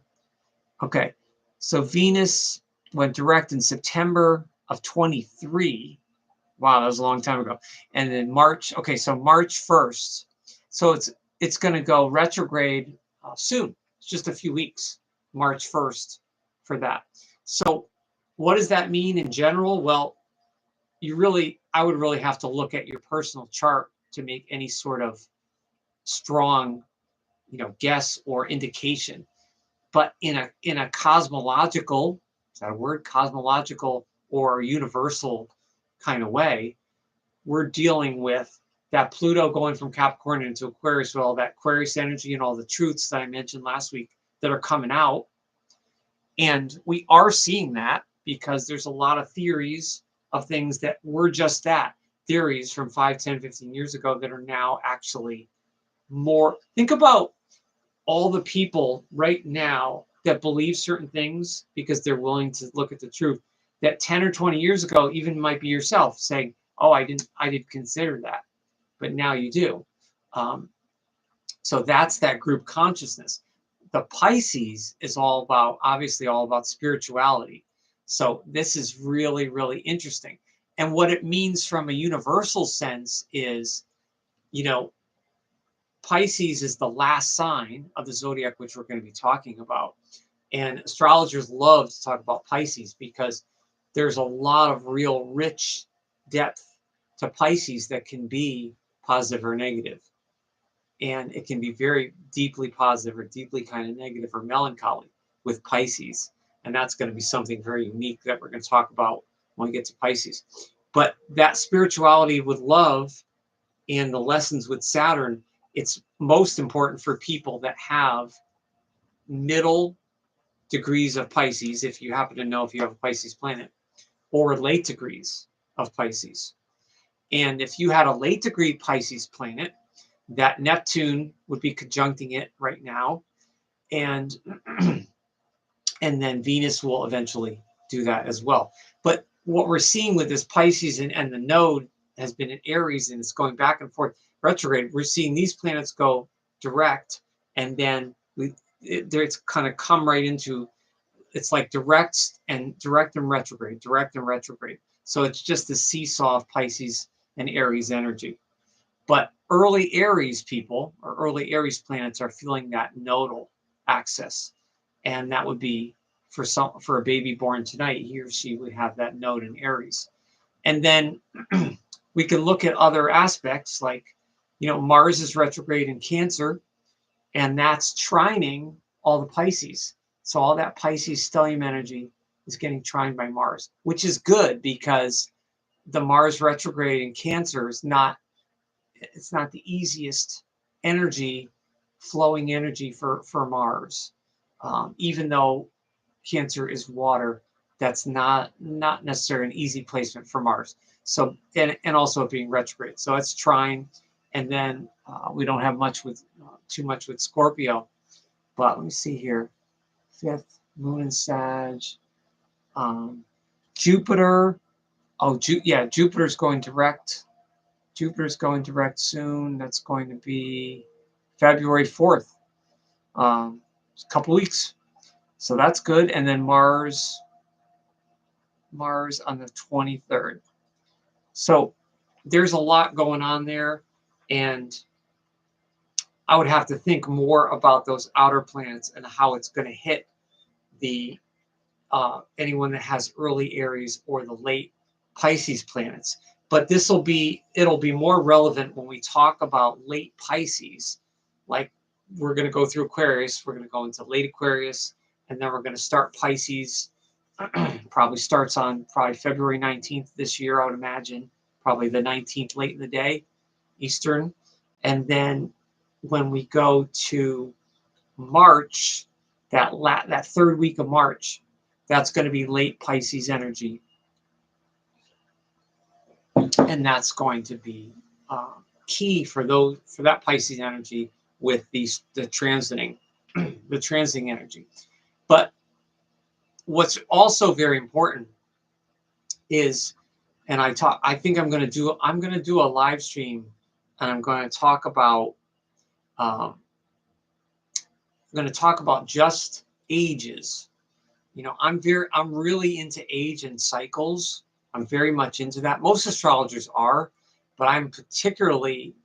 Okay, so Venus went direct in September of 23. Wow, that was a long time ago. And then March, okay, so March 1st. So it's going to go retrograde soon. It's just a few weeks, March 1st for that. So what does that mean in general? Well, I would really have to look at your personal chart to make any sort of strong, guess or indication. But in a cosmological, is that a word? Cosmological or universal kind of way, we're dealing with that Pluto going from Capricorn into Aquarius, with all that Aquarius energy and all the truths that I mentioned last week that are coming out. And we are seeing that because there's a lot of theories of things that were just that, theories from 5, 10, 15 years ago that are now actually more. Think about all the people right now that believe certain things because they're willing to look at the truth, that 10 or 20 years ago even might be yourself saying, oh, I didn't consider that, but now you do. So that's that group consciousness. The Pisces is obviously all about spirituality. So this is really, really interesting. And what it means from a universal sense is, Pisces is the last sign of the zodiac, which we're going to be talking about. And astrologers love to talk about Pisces because there's a lot of real rich depth to Pisces that can be positive or negative. and it can be very deeply positive or deeply kind of negative or melancholy with Pisces. And that's going to be something very unique that we're going to talk about when we get to Pisces. But that spirituality with love and the lessons with Saturn, it's most important for people that have middle degrees of Pisces, if you happen to know if you have a Pisces planet, or late degrees of Pisces. And if you had a late degree Pisces planet, that Neptune would be conjuncting it right now. And and then Venus will eventually do that as well. But what we're seeing with this Pisces and the node has been in Aries, and it's going back and forth retrograde. We're seeing these planets go direct, and then it's kind of come right into, it's like direct and retrograde, direct and retrograde. So it's just the seesaw of Pisces and Aries energy. But early Aries people or early Aries planets are feeling that nodal axis. And that would be for a baby born tonight, he or she would have that node in Aries. And then we can look at other aspects like, Mars is retrograde in Cancer, and that's trining all the Pisces. So all that Pisces stellium energy is getting trined by Mars, which is good because the Mars retrograde in Cancer is not the easiest flowing energy for Mars. Even though Cancer is water, that's not necessarily an easy placement for Mars. So and also being retrograde, so it's trine, and then we don't have too much with Scorpio. But let me see here, 5th moon in Sag, Jupiter. Jupiter's going direct. Jupiter's going direct soon. That's going to be February 4th. A couple weeks. So that's good. And then Mars on the 23rd. So there's a lot going on there. And I would have to think more about those outer planets and how it's going to hit the anyone that has early Aries or the late Pisces planets. But it'll be more relevant when we talk about late Pisces. Like, we're going to go through Aquarius, we're going to go into late Aquarius, and then we're going to start Pisces. Probably starts on February 19th this year, I would imagine. Probably the 19th late in the day, Eastern. And then when we go to March, that third week of March, that's going to be late Pisces energy. And that's going to be key for that Pisces energy with the transiting, the transiting energy. But what's also very important is, and I think I'm going to do a live stream, and I'm going to talk about just ages. I'm really into age and cycles. I'm very much into that. Most astrologers are, but I'm particularly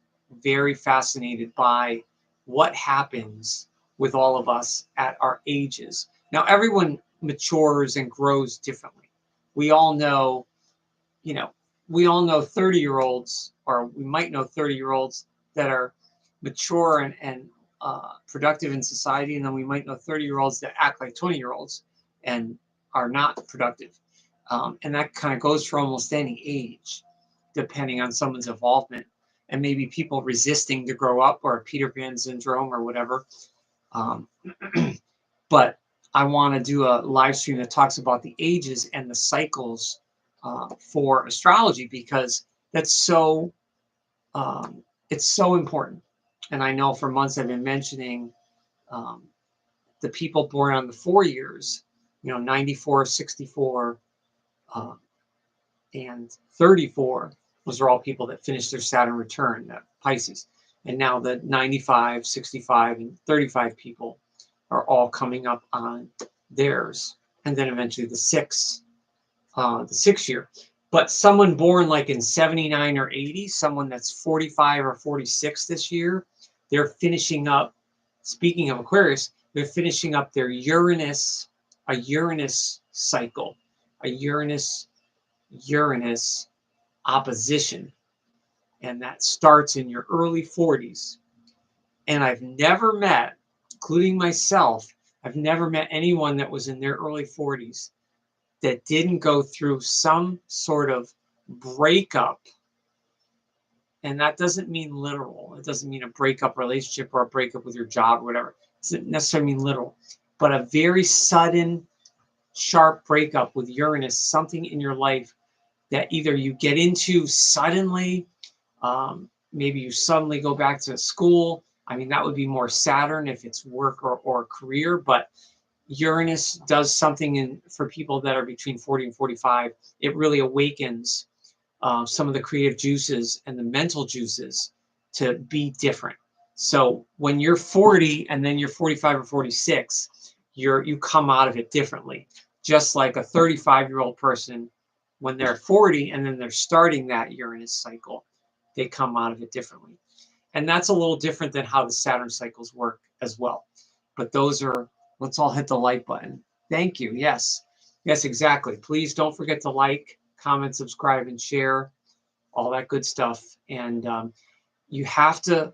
very fascinated by what happens with all of us at our ages. Now, everyone matures and grows differently. We all know 30-year-olds, or we might know 30-year-olds that are mature and productive in society, and then we might know 30-year-olds that act like 20-year-olds and are not productive. And that kind of goes for almost any age, depending on someone's involvement, and maybe people resisting to grow up, or Peter Pan syndrome or whatever. But I want to do a live stream that talks about the ages and the cycles for astrology, because that's it's so important. And I know for months I've been mentioning the people born on the 4 years, 94, 64, and 34. Those are all people that finished their Saturn return, Pisces. And now the 95, 65, and 35 people are all coming up on theirs. And then eventually the 6 year. But someone born like in 79 or 80, someone that's 45 or 46 this year, they're finishing up, speaking of Aquarius, they're finishing up their Uranus cycle, a Uranus opposition. And that starts in your early 40s. And I've never met, including myself, I've never met anyone that was in their early 40s that didn't go through some sort of breakup. And that doesn't mean literal. It doesn't mean a breakup relationship or a breakup with your job or whatever. It doesn't necessarily mean literal, but a very sudden, sharp breakup with Uranus, something in your life that either you get into suddenly, maybe you suddenly go back to school. I mean, that would be more Saturn if it's work or career, but Uranus does something for people that are between 40 and 45. It really awakens some of the creative juices and the mental juices to be different. So when you're 40 and then you're 45 or 46, you come out of it differently. Just like a 35-year-old person, when they're 40 and then they're starting that Uranus cycle, they come out of it differently. And that's a little different than how the Saturn cycles work as well. But those are, let's all hit the like button. Thank you. Yes. Yes, exactly. Please don't forget to like, comment, subscribe, and share, all that good stuff. And you have to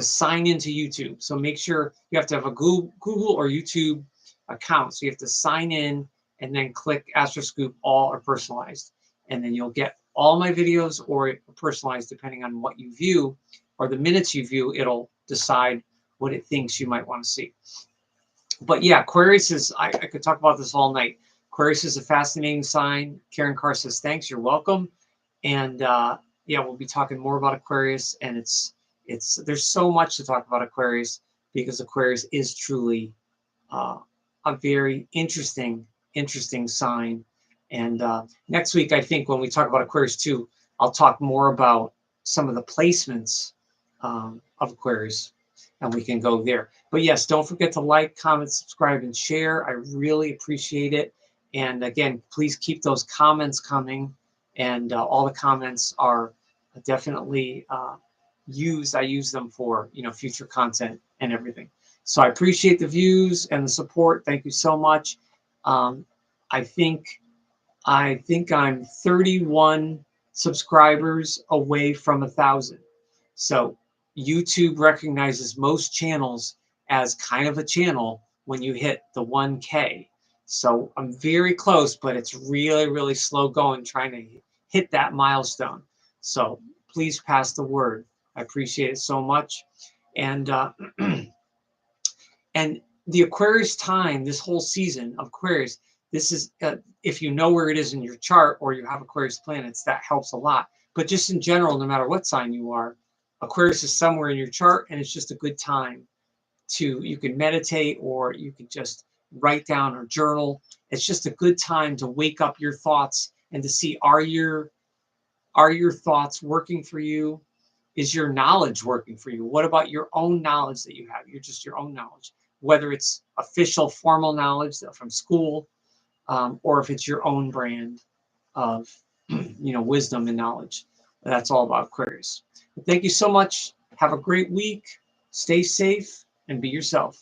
sign into YouTube. So make sure you have to have a Google or YouTube account. So you have to sign in and then click Astroscoop All or Personalized. And then you'll get all my videos or personalized depending on what you view or the minutes you view. It'll decide what it thinks you might want to see. But yeah, Aquarius is, I could talk about this all night. Aquarius is a fascinating sign. Karen Carr says, thanks, you're welcome. And yeah, we'll be talking more about Aquarius. And there's so much to talk about Aquarius because Aquarius is truly a very interesting sign. And next week, I think when we talk about Aquarius 2, I'll talk more about some of the placements of Aquarius, and we can go there. But yes, don't forget to like, comment, subscribe, and share. I really appreciate it. And again, please keep those comments coming. And all the comments are definitely used. I use them for future content and everything. So I appreciate the views and the support. Thank you so much. I think I'm 31 subscribers away from 1,000. So YouTube recognizes most channels as kind of a channel when you hit the 1K. So I'm very close, but it's really, really slow going trying to hit that milestone. So please pass the word. I appreciate it so much. And and the Aquarius time, this whole season of Aquarius, this is, if you know where it is in your chart or you have Aquarius planets, that helps a lot. But just in general, no matter what sign you are, Aquarius is somewhere in your chart, and it's just a good time you can meditate, or you can just write down or journal. It's just a good time to wake up your thoughts and to see, are your thoughts working for you? Is your knowledge working for you? What about your own knowledge that you have? You're just your own knowledge, whether it's official formal knowledge from school, or if it's your own brand of wisdom and knowledge. That's all about Aquarius. But thank you so much. Have a great week. Stay safe and be yourself.